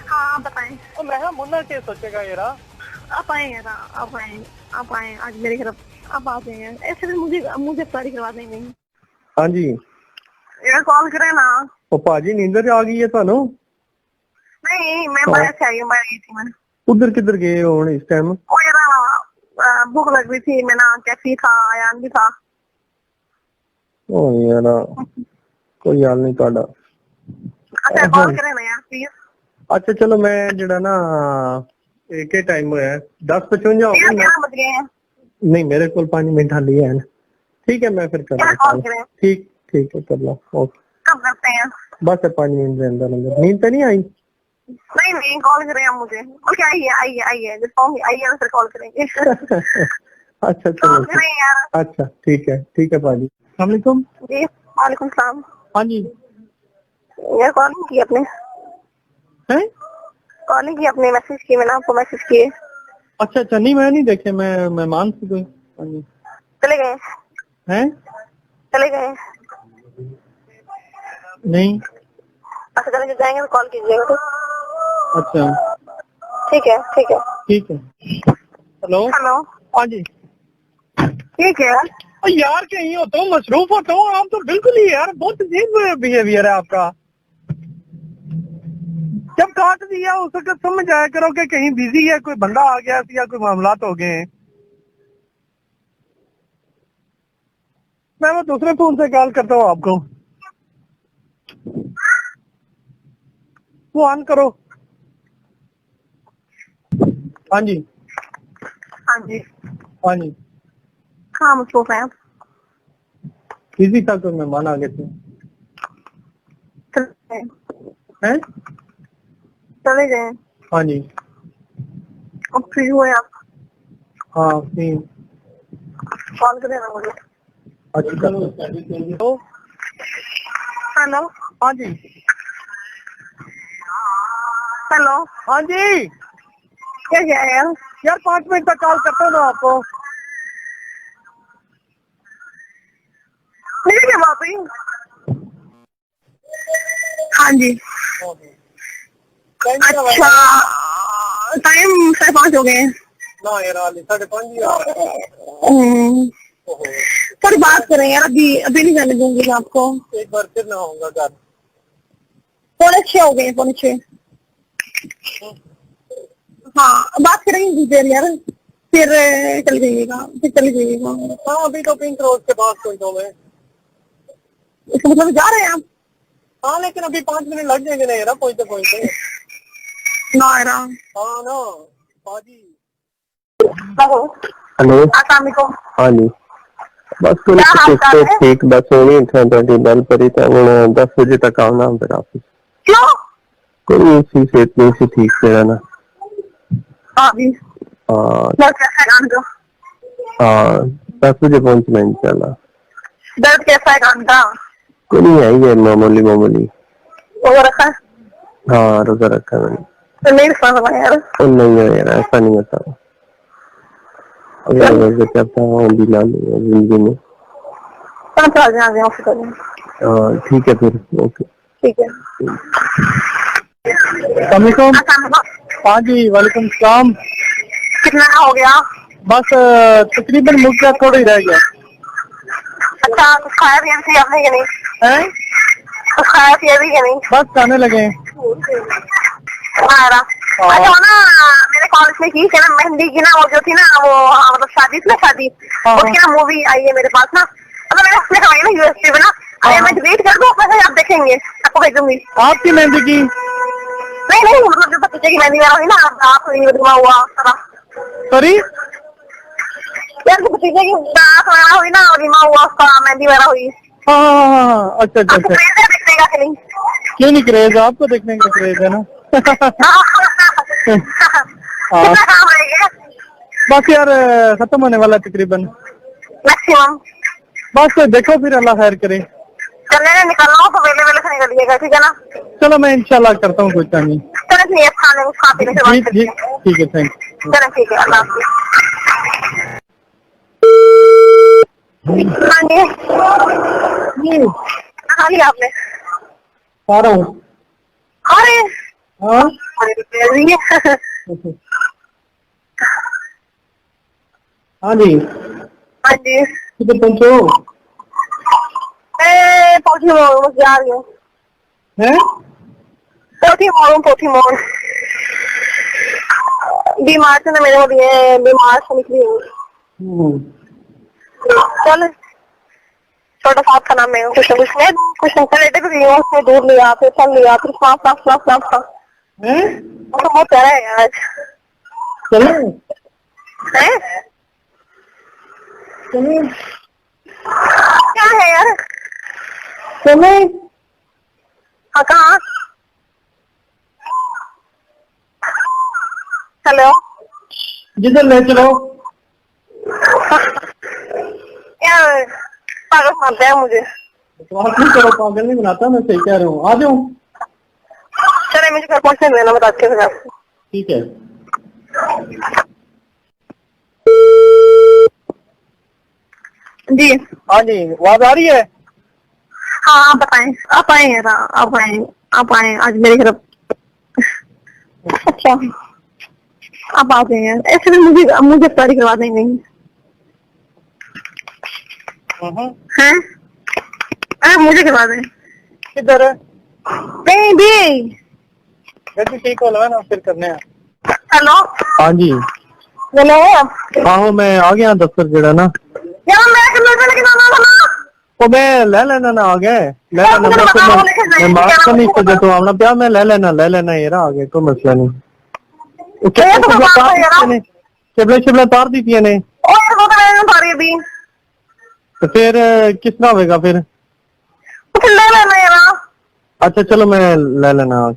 हाँ बताएं। मैं मुन्ना के सोचेगा यारा। आप आए यारा आप आए आज मेरी तरफ आप आ जाए। ऐसे भी मुझे तारी करवा देंगे। हाँ जी यार कॉल करें ना। वो पाजी नींदर आ गई है थानू? नहीं मैं बाहर से आई हूँ। बाहर गई थी मैं। उधर किधर गए हो इस टाइम? वो यार भूख लग रही थी। मैं ना कैफी था आयान भी था। ओ यारा कोई हाल नहीं ਤੁਹਾਡਾ। अच्छा कॉल करें ना यार प्लीज। अच्छा चलो मैं जड़ा ना एक टाइम होया 10:55 हो गए। 11 बज गए हैं। नहीं मेरे को 5 मिनट हाली है। ठीक है मैं फिर कर ठीक है कर लो। ओके कब करते हैं? बस 5 मिनट के अंदर नींद तो नहीं आई? नहीं कॉल करें आप मुझे। ओके आइए जब फोन आइए फिर कॉल करेंगे। अच्छा चलो यार। अच्छा ठीक है पाजी। अस्सलाम वालेकुम। जी वालेकुम सलाम। हाँ जी यार कॉलिंग की आपने? हैं? कॉलिंग की आपने? मैसेज किए मैंने आपको मैसेज किए। अच्छा नहीं मैं नहीं देखे। मैं मेहमान से कोई। हाँ जी चले गए हैं? चले गए नहीं। अच्छा चले जाएंगे तो कॉल कीजिएगा तो। अच्छा ठीक है। हेलो हाँ जी ठीक है। यार कहीं होता हूँ मसरूफ होता हूँ। आप तो बिल्कुल ही यार बहुत अजीब बिहेवियर है आपका। जब काट दिया उस वक्त समझ आया करो कि कहीं बिजी है, कोई बंदा आ गया या कोई मामलात हो गए हैं। मैं वो दूसरे फोन से कॉल करता हूँ आपको। वो ऑन करो। हाँ जी कहाँ मसरूफ हैं आप? किसी तक तो मेहमान आ गए थे। हैं? चले गए? हाँ जी। अब फ्री हुए आप? हाँ फ्री। कॉल करें ना मुझे। अच्छा हेलो हाँ जी। हेलो हाँ जी क्या है यार 5 मिनट तक कॉल करता हूँ ना आपको। मेरी क्या बात हुई? हाँ जी अच्छा टाइम 5:30 हो गए। ना यार 5:30 थोड़ी बात करें यार। अभी नहीं जाने दूंगी मैं आपको। एक बार फिर ना होगा घर। 5:45 हो गए 5:45। हाँ बात करेंगे कुछ देर यार फिर चल जाइएगा। हाँ अभी तो पिंक रोड के पास कोई तो मैं। इसका मतलब जा रहे हैं आप? हाँ लेकिन अभी 5 मिनट लग जाएंगे ना यार पहुंचते ना यार। हाँ ना पाजी। हेलो अस्सलाम वालेकुम। हाँ जी बस ठीक बस होनी था गल करी था 10 बजे तक आना फिर ऑफिस। क्यों? कोई सी सेहत नहीं सी ठीक से रहना। हाँ 10 बजे पहुंचना इंशाल्लाह। दर्द कैसा है कान का? कोई नहीं आई है मामूली वो रखा है? हाँ रोजा रखा है मैंने। तो नहीं रखा था यार। नहीं है यार, ऐसा नहीं होता। अगर रोजा करता हूँ बिना जिंदगी में। आ जाए हॉस्पिटल में। हाँ ठीक है फिर, ओके ठीक है। अस्सलामुअलैकुम। हाँ जी वालेकुम सलाम। कितना हो गया? बस तकरीबन मुझ गया, थोड़ा ही रह गया। अच्छा कुछ खाया पिया भी आपने कि नहीं? हैं? कुछ खाया पिया भी कि नहीं? बस खाने लगे हैं। अच्छा ना मेरे कॉलेज में की ना मेहंदी की ना वो जो थी ना वो मतलब शादी थी ना शादी उसकी ना मूवी आई है मेरे पास ना, मतलब मैंने उसने करवाई ना यूएसपी में ना। अरे मैं डिलीट कर दूँ अपने आप देखेंगे, आपको भेजूंगी। आपकी मेहंदी की? नहीं मतलब जो भतीजे की मेहंदी वगैरह हुई ना आप हुआ सारा। सॉरी यार भतीजे की बात वगैरह हुई ना रिमा हुआ उसका मेहंदी वगैरह हुई। हाँ अच्छा अच्छा अच्छा। देखने का कि नहीं? क्यों नहीं क्रेज, आपको देखने का क्रेज है ना। कितना काम रहेगा? बस यार खत्म होने वाला तकरीबन मैक्सिमम। बस देखो फिर अल्लाह खैर करे। चलने निकलना हो तो वेले वेले से निकलिएगा, ठीक है ना? चलो मैं इंशाल्लाह करता हूँ, कोई टाइम नहीं। चलो ठीक है, खाने खा पीने से बात करते हैं। ठीक है, थैंक यू। चलो ठीक है, अल्लाह हाफिज़। हाँ जी खा लिया आपने? आ रहा हूँ। अरे हाँ हाँ जी हाँ जी किधर पहुँचो? पोथी मोड़ बस जा रही हूँ। हैं? पोथी मोड़ बीमार से ना मेरे को दिए, बीमार से निकली हूँ। चल छोटा सा था ना, मैं कुछ न लेटे भी गई हूँ, उसने दूध लिया फिर फल लिया फिर सांप था। तो बहुत प्यारा है आज। चलो क्या है यार? चलो हाँ कहाँ? हेलो जिधर ले चलो। यार पागल मानते हैं मुझे। बात नहीं करो, पागल नहीं बनाता, मैं सही कह रहा हूँ। आ जाओ। चले मुझे घर पहुँचने देना, बताते हैं आपको। ठीक है। जी हाँ जी आवाज आ रही है? हाँ आप बताएं, आप आए यार, आप आए आज मेरी तरफ। अच्छा आप आ गए हैं, ऐसे भी मुझे गिरफ्तारी करवा देंगे हैं? अरे मुझे करवा दें। किधर है? नहीं भी जल्दी ठीक हो ना, फिर करने हैं। हेलो हाँ जी बोलो। आहो मैं आ गया दफ्तर जेड़ा ना। यार मैं लेकिन आना था ना। वो मैं ले लेना ना, आ गए ले लेना। मैं मास्क नहीं खोजे तो आना पिया, मैं ले लेना यार, आ गए, कोई मसला नहीं। शिमला तार दी थी ने तो फिर किस तरह होगा फिर? ले लेना यार। अच्छा चलो मैं ले लेना,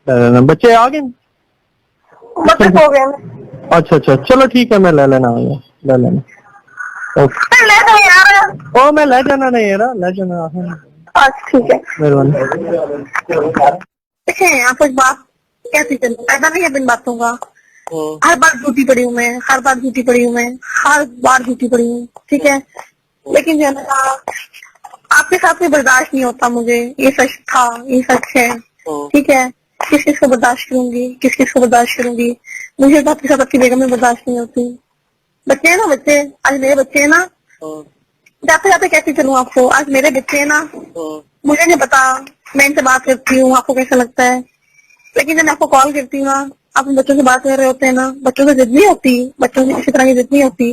ले लेना। बच्चे आ गए? बच्चे सो गए। अच्छा चलो ठीक है, मैं ले लेना ले लेना। ओके ले दो यार। ओ मैं ले जाना नहीं यार, ले जाना। अच्छा ठीक है मेहरबानी। देखें आप एक बात कैसी चल, ऐसा नहीं है बिन बातों का। हर बार झूठी पड़ी हूँ मैं, हर बार झूठी पड़ी हूँ, ठीक है। लेकिन जो है ना आपके साथ में बर्दाश्त नहीं होता मुझे, ये सच था, ये सच है, ठीक है। किस किस को बर्दाश्त करूंगी, मुझे तो आपके साथ आपकी बेगम में बर्दाश्त नहीं होती। बच्चे हैं ना, आज मेरे बच्चे हैं ना, जाते जाते कैसे चलूँ आपको, आज मेरे बच्चे हैं ना, मुझे नहीं पता, मैं इनसे बात करती हूँ, आपको कैसा लगता है, लेकिन जब मैं आपको कॉल करती हूँ ना, आप बच्चों से बात कर रहे होते हैं ना, बच्चों से जिद नहीं होती, बच्चों से किसी तरह की जिद नहीं होती,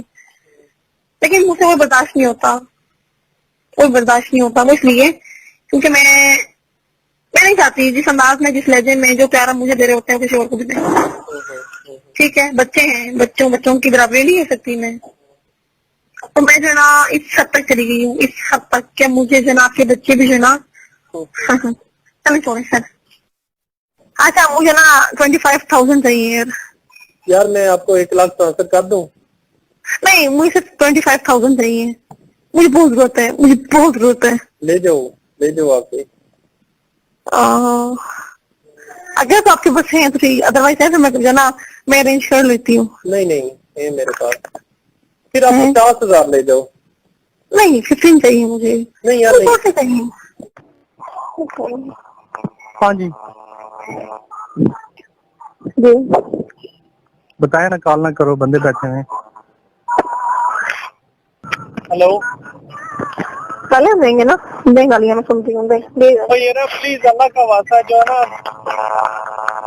लेकिन मुझसे वो बर्दाश्त नहीं होता, वो इसलिए क्योंकि मैं नहीं चाहती जिस अंदाज में, जिस लहजे में जो प्यारा मुझे दे रहे होते हैं किसी और को भी दें, ठीक है। बच्चे हैं, बच्चों की बराबरी नहीं हो सकती मैं, तो मैं जो ना इस हद तक चली गई हूँ, इस हद तक क्या मुझे जो ना आपके बच्चे भी जो ना चले छोड़े सर। अच्छा मुझे ना 25,000 चाहिए यार मैं आपको 1 लाख ट्रांसफर कर दूं? नहीं मुझे सिर्फ 25,000 चाहिए, मुझे बहुत जरूरत है। ले जाओ आके। अगर तो आपके पास है तो अदरवाइज है तो मैं जो ना मैं अरेंज कर लेती हूँ। नहीं नहीं ये मेरे पास, फिर आप 50,000 ले जाओ। नहीं 15 चाहिए मुझे। नहीं यार नहीं। से चाहिए। हाँ जी जी बताया ना, कॉल ना करो, बंदे बैठे हैं। हेलो गालियाँ देंगे ना? दे गालियाँ, मैं सुनती हूँ। दे तो ये ना प्लीज अल्लाह का वास्ता जो है ना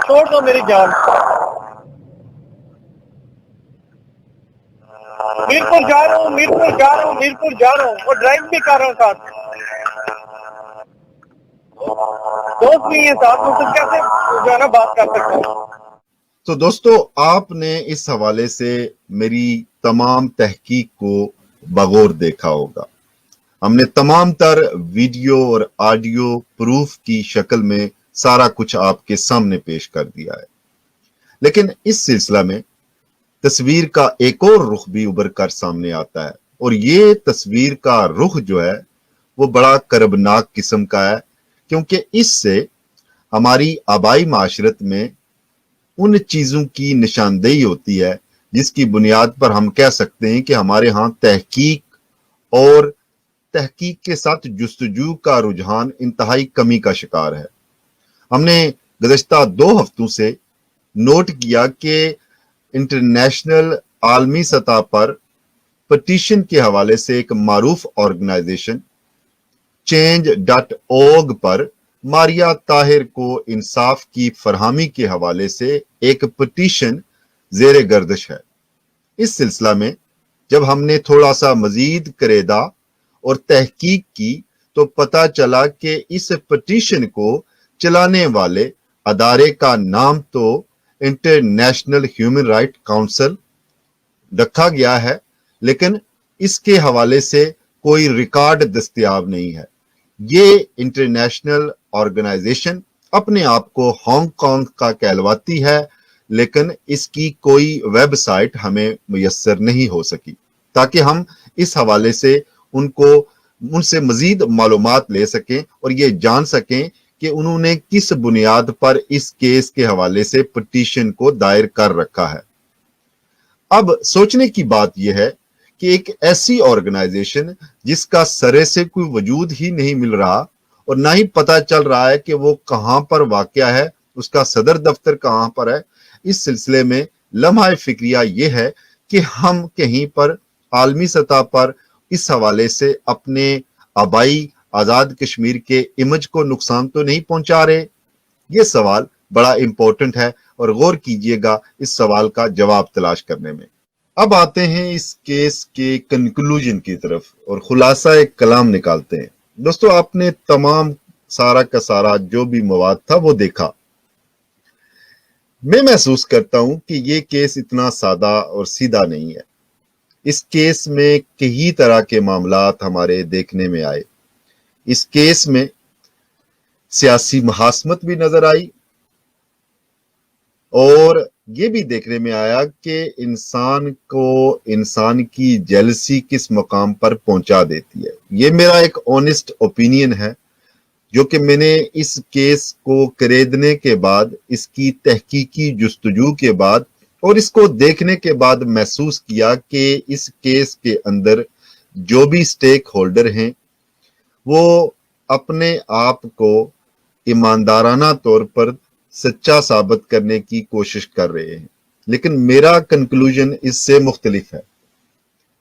छोड़ दो मेरी जान। मीरपुर जा रहा हूँ, मीरपुर जा रहा हूँ, मीरपुर जा रहा हूँ, और ड्राइव भी कर रहा हूँ साथ, दोस्त भी है साथ में, तो कैसे जो है ना बात कर सकते हैं। तो दोस्तों, आपने इस हवाले से मेरी तमाम तहकीक को बगौर देखा होगा। हमने तमाम तर वीडियो और ऑडियो प्रूफ की शक्ल में सारा कुछ आपके सामने पेश कर दिया है, लेकिन इस सिलसिला में तस्वीर का एक और रुख भी उभर कर सामने आता है, और ये तस्वीर का रुख जो है वो बड़ा करबनाक किस्म का है, क्योंकि इससे हमारी आबाई माशरत में उन चीजों की निशानदेही होती है जिसकी बुनियाद पर हम कह सकते हैं कि हमारे यहाँ तहकीक और तहकीक के साथ जुस्तजू का रुझान इंतहाई कमी का शिकार है। हमने गुज़श्ता 2 हफ्तों से नोट किया कि इंटरनेशनल आलमी सतह पर पटिशन के हवाले से एक मारूफ ऑर्गेनाइजेशन change.org पर मारिया ताहिर को इंसाफ की फरहमी के हवाले से एक पटिशन जेर गर्दिश है। इस सिलसिला में जब हमने थोड़ा सा मजीद करेदा और तहकीक की तो पता चला कि इस पटिशन को चलाने वाले अदारे का नाम तो इंटरनेशनल ह्यूमन राइट काउंसिल रखा गया है, लेकिन इसके हवाले से कोई रिकॉर्ड दस्तयाब नहीं है। ये इंटरनेशनल ऑर्गेनाइजेशन अपने आप को हांगकांग का कहलवाती है, लेकिन इसकी कोई वेबसाइट हमें मुयस्सर नहीं हो सकी ताकि हम इस हवाले से उनसे मजीद मालूमात ले सकें और ये जान सकें कि उन्होंने किस बुनियाद पर इस केस के हवाले से पिटीशन को दायर कर रखा है। अब सोचने की बात यह है कि एक ऐसी ऑर्गेनाइजेशन जिसका सरे से कोई वजूद ही नहीं मिल रहा और ना ही पता चल रहा है कि वो कहां पर वाक़या है, उसका सदर दफ्तर कहां पर है, इस सिलसिले में लम्हा फिक्रिया ये है कि हम कहीं पर आलमी सतह पर इस हवाले से अपने आबाई आजाद कश्मीर के इमेज को नुकसान तो नहीं पहुंचा रहे। ये सवाल बड़ा इंपॉर्टेंट है और गौर कीजिएगा इस सवाल का जवाब तलाश करने में। अब आते हैं इस केस के कंक्लूजन की तरफ और खुलासा एक कलाम निकालते हैं। दोस्तों, आपने तमाम सारा का सारा जो भी मवाद था वो देखा। मैं महसूस करता हूं कि ये केस इतना सादा और सीधा नहीं है। इस केस में कई तरह के मामलात हमारे देखने में आए। इस केस में सियासी मुहासमत भी नजर आई और ये भी देखने में आया कि इंसान को इंसान की जेलसी किस मकाम पर पहुंचा देती है। ये मेरा एक ऑनेस्ट ओपिनियन है जो कि मैंने इस केस को खरीदने के बाद, इसकी तहकीकी जुस्तजू के बाद और इसको देखने के बाद महसूस किया कि इस केस के अंदर जो भी स्टेक होल्डर हैं वो अपने आप को ईमानदाराना तौर पर सच्चा साबित करने की कोशिश कर रहे हैं, लेकिन मेरा कंक्लूजन इससे मुख्तलिफ है।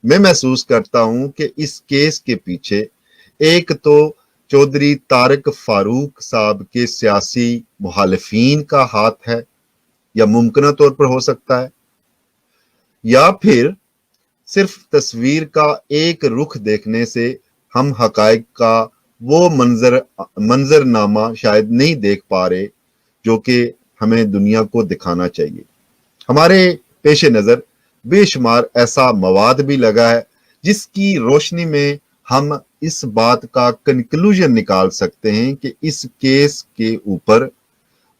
मैं महसूस करता हूं कि इस केस के पीछे एक तो चौधरी तारिक फारूक साहब के सियासी मुखालिफिन का हाथ है, या मुमकिन तौर पर हो सकता है, या फिर सिर्फ तस्वीर का एक रुख देखने से हम हकायक का वो मंजरनामा शायद नहीं देख पा रहे जो कि हमें दुनिया को दिखाना चाहिए। हमारे पेश नज़र बेशुमार ऐसा मवाद भी लगा है जिसकी रोशनी में हम इस बात का कंक्लूजन निकाल सकते हैं कि इस केस के ऊपर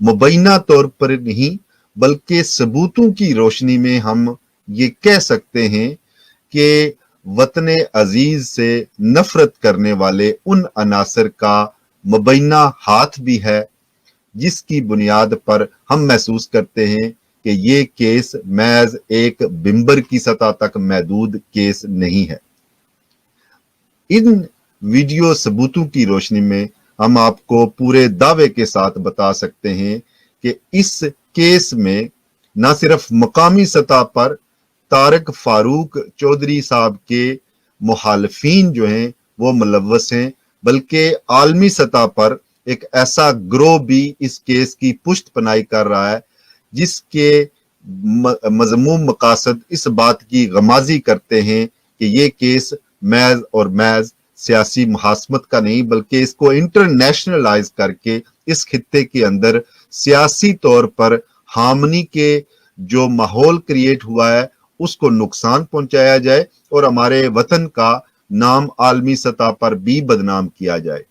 मुबैना तौर पर नहीं बल्कि सबूतों की रोशनी में हम ये कह सकते हैं कि वतने अजीज से नफरत करने वाले उन अनासर का मुबैना हाथ भी है जिसकी बुनियाद पर हम महसूस करते हैं कि ये केस महज एक बिम्बर की सतह तक महदूद केस नहीं है। इन वीडियो सबूतों की रोशनी में हम आपको पूरे दावे के साथ बता सकते हैं कि इस केस में न सिर्फ मकामी सतह पर तारिक फारूक चौधरी साहब के मुखालफीन जो हैं वो मुलव्वस हैं, बल्कि आलमी सतह पर एक ऐसा ग्रोह भी इस केस की पुष्ट पनाही कर रहा है जिसके मज़मूम मकासद इस बात की गमाजी करते हैं कि ये केस महज और महज सियासी मुहासमत का नहीं, बल्कि इसको इंटरनेशनलाइज करके इस खित्ते के अंदर सियासी तौर पर हार्मनी के जो माहौल क्रिएट हुआ है उसको नुकसान पहुंचाया जाए और हमारे वतन का नाम आलमी सतह पर भी बदनाम किया जाए।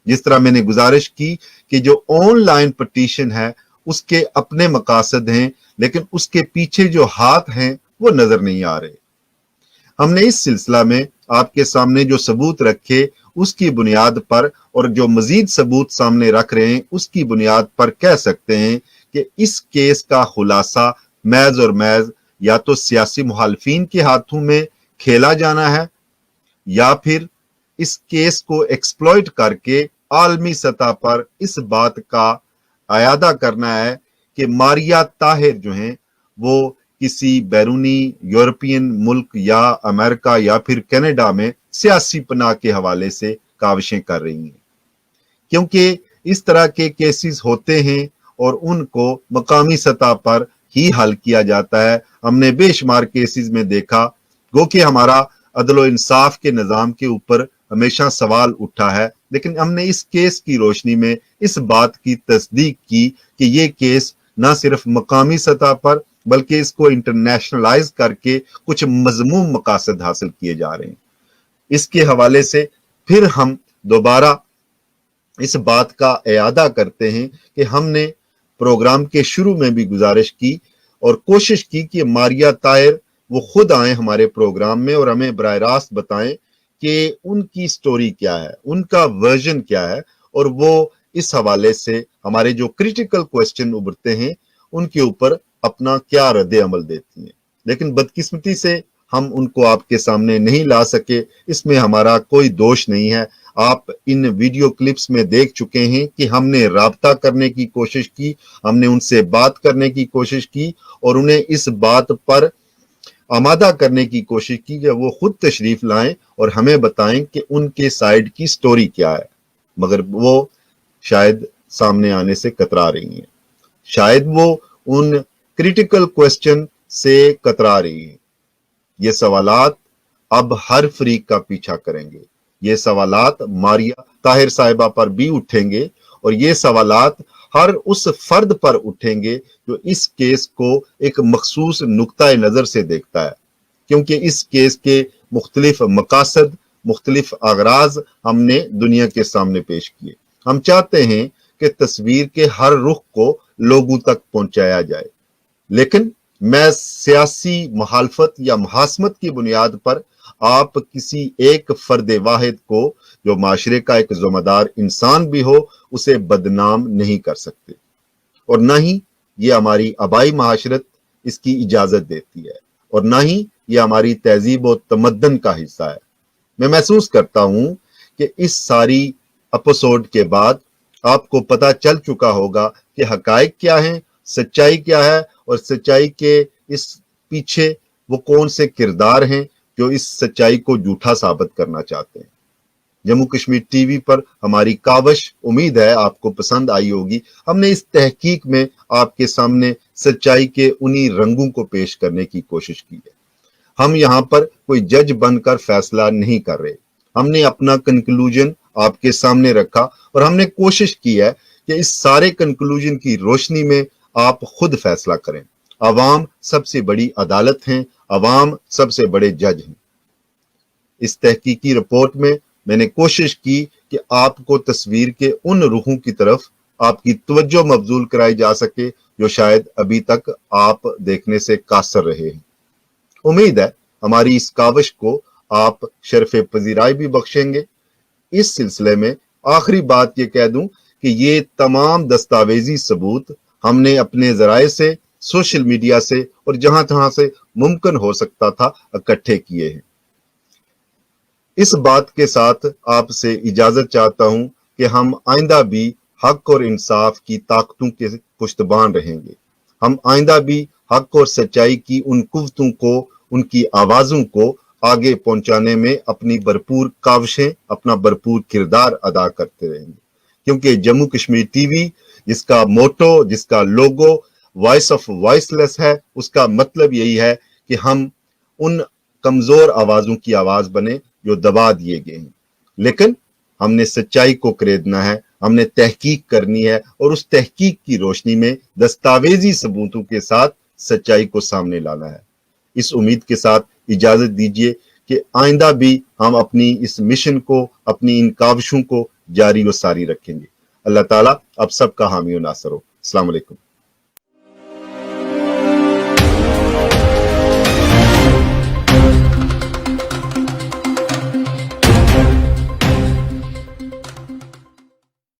जिस तरह मैंने गुजारिश की कि जो ऑनलाइन पटिशन है उसके अपने मकासद हैं, लेकिन उसके पीछे जो हाथ हैं वो नजर नहीं आ रहे। हमने इस सिलसिला में आपके सामने जो सबूत रखे उसकी बुनियाद पर और जो मजीद सबूत सामने रख रहे हैं उसकी बुनियाद पर कह सकते हैं कि इस केस का खुलासा महज और महज या तो सियासी मुखालफीन के हाथों में खेला जाना है या फिर इस केस को एक्सप्लॉइट करके आलमी सतह पर इस बात का अयादा करना है कि मारिया ताहिर जो हैं वो किसी बैरूनी यूरोपियन मुल्क या अमेरिका या फिर कनाडा में सियासी पनाह के हवाले से काविशें कर रही हैं, क्योंकि इस तरह के केसेस होते हैं और उनको मकामी सतह पर ही हल किया जाता है। हमने बेशुमार केसेस में देखा गो कि हमारा अदल इंसाफ के निज़ाम के ऊपर हमेशा सवाल उठा है, लेकिन हमने इस केस की रोशनी में इस बात की तस्दीक की कि ये केस न सिर्फ मकामी सतह पर बल्कि इसको इंटरनेशनलाइज करके कुछ मजमूम मकासद हासिल किए जा रहे हैं। इसके हवाले से फिर हम दोबारा इस बात का इयादा करते हैं कि हमने प्रोग्राम के शुरू में भी गुजारिश की और कोशिश की कि मारिया ताहिर वो खुद आए हमारे प्रोग्राम में और हमें बराह रास्त बताएं कि उनकी स्टोरी क्या है, उनका वर्जन क्या है, और वो इस हवाले से हमारे जो क्रिटिकल क्वेश्चन उभरते हैं उनके ऊपर अपना क्या रद्द अमल देती हैं। लेकिन बदकिस्मती से हम उनको आपके सामने नहीं ला सके, इसमें हमारा कोई दोष नहीं है। आप इन वीडियो क्लिप्स में देख चुके हैं कि हमने राब्ता करने की कोशिश की, हमने उनसे बात करने की कोशिश की और उन्हें इस बात पर आमादा करने की कोशिश की कि वो खुद तशरीफ लाएं और हमें बताएं कि उनके साइड की स्टोरी क्या है, मगर वो शायद सामने आने से कतरा रही हैं, शायद वो उन क्रिटिकल क्वेश्चन से कतरा रही हैं। ये सवालात अब हर फरीक का पीछा करेंगे, ये सवालात मारिया ताहिर साहिबा पर भी उठेंगे और ये सवालात हर उस फर्द पर उठेंगे जो इस केस को एक मखसूस नुक्ता नजर से देखता है, क्योंकि इस केस के मुख्तलिफ मकासद, मुख्तलिफ अगराज हमने दुनिया के सामने पेश किए। हम चाहते हैं कि तस्वीर के हर रुख को लोगों तक पहुंचाया जाए, लेकिन मैं सियासी मुखालफत या मुहासमत की बुनियाद पर आप किसी एक फर्द वाहिद को जो माशरे का एक जिम्मेदार इंसान भी हो उसे बदनाम नहीं कर सकते, और न ही ये हमारी आबाई माशरत इसकी इजाजत देती है और न ही ये हमारी तहजीब और तमद्दन का हिस्सा है। मैं महसूस करता हूं कि इस सारी एपिसोड के बाद आपको पता चल चुका होगा कि हकायक क्या है, सच्चाई क्या है और सच्चाई के इस पीछे वो कौन से किरदार हैं जो इस सच्चाई को झूठा साबित करना चाहते हैं। जम्मू कश्मीर टीवी पर हमारी कावश उम्मीद है आपको पसंद आई होगी। हमने इस तहकीक में आपके सामने सच्चाई के उन्हीं रंगों को पेश करने की कोशिश की है। हम यहाँ पर कोई जज बनकर फैसला नहीं कर रहे, हमने अपना कंक्लूजन आपके सामने रखा और हमने कोशिश की है कि इस सारे कंक्लूजन की रोशनी में आप खुद फैसला करें। अवाम सबसे बड़ी अदालत हैं, अवाम सबसे बड़े जज हैं। इस तहकीकी रिपोर्ट में मैंने कोशिश की कि आपको तस्वीर के उन रुखों की तरफ आपकी तवज्जो मबजूल कराई जा सके जो शायद अभी तक आप देखने से कासर रहे हैं। उम्मीद है हमारी इस काविश को आप शरफ़े पजीराई भी बख्शेंगे। इस सिलसिले में आखिरी बात ये कह दूं कि ये तमाम दस्तावेजी सबूत हमने अपने जराए से, सोशल मीडिया से और जहां तहां से मुमकिन हो सकता था इकट्ठे किए हैं। इस बात के साथ आपसे इजाजत चाहता हूं कि हम आइंदा भी हक और इंसाफ की ताकतों के पुश्तबान रहेंगे। हम आइंदा भी हक और सच्चाई की उन कुव्वतों को, उनकी आवाजों को आगे पहुंचाने में अपनी भरपूर काविशें, अपना भरपूर किरदार अदा करते रहेंगे, क्योंकि जम्मू कश्मीर टीवी जिसका मोटो, जिसका लोगो वॉइस ऑफ वॉइसलेस है, उसका मतलब यही है कि हम उन कमजोर आवाजों की आवाज बने जो दबा दिए गए हैं। लेकिन हमने सच्चाई को खरीदना है, हमने तहकीक करनी है और उस तहकीक की रोशनी में दस्तावेजी सबूतों के साथ सच्चाई को सामने लाना है। इस उम्मीद के साथ इजाजत दीजिए कि आइंदा भी हम अपनी इस मिशन को, अपनी इन काविशों को जारी व सारी रखेंगे। अल्लाह ताला आप सबका हामी व नासर हो। अस्सलाम वालेकुम।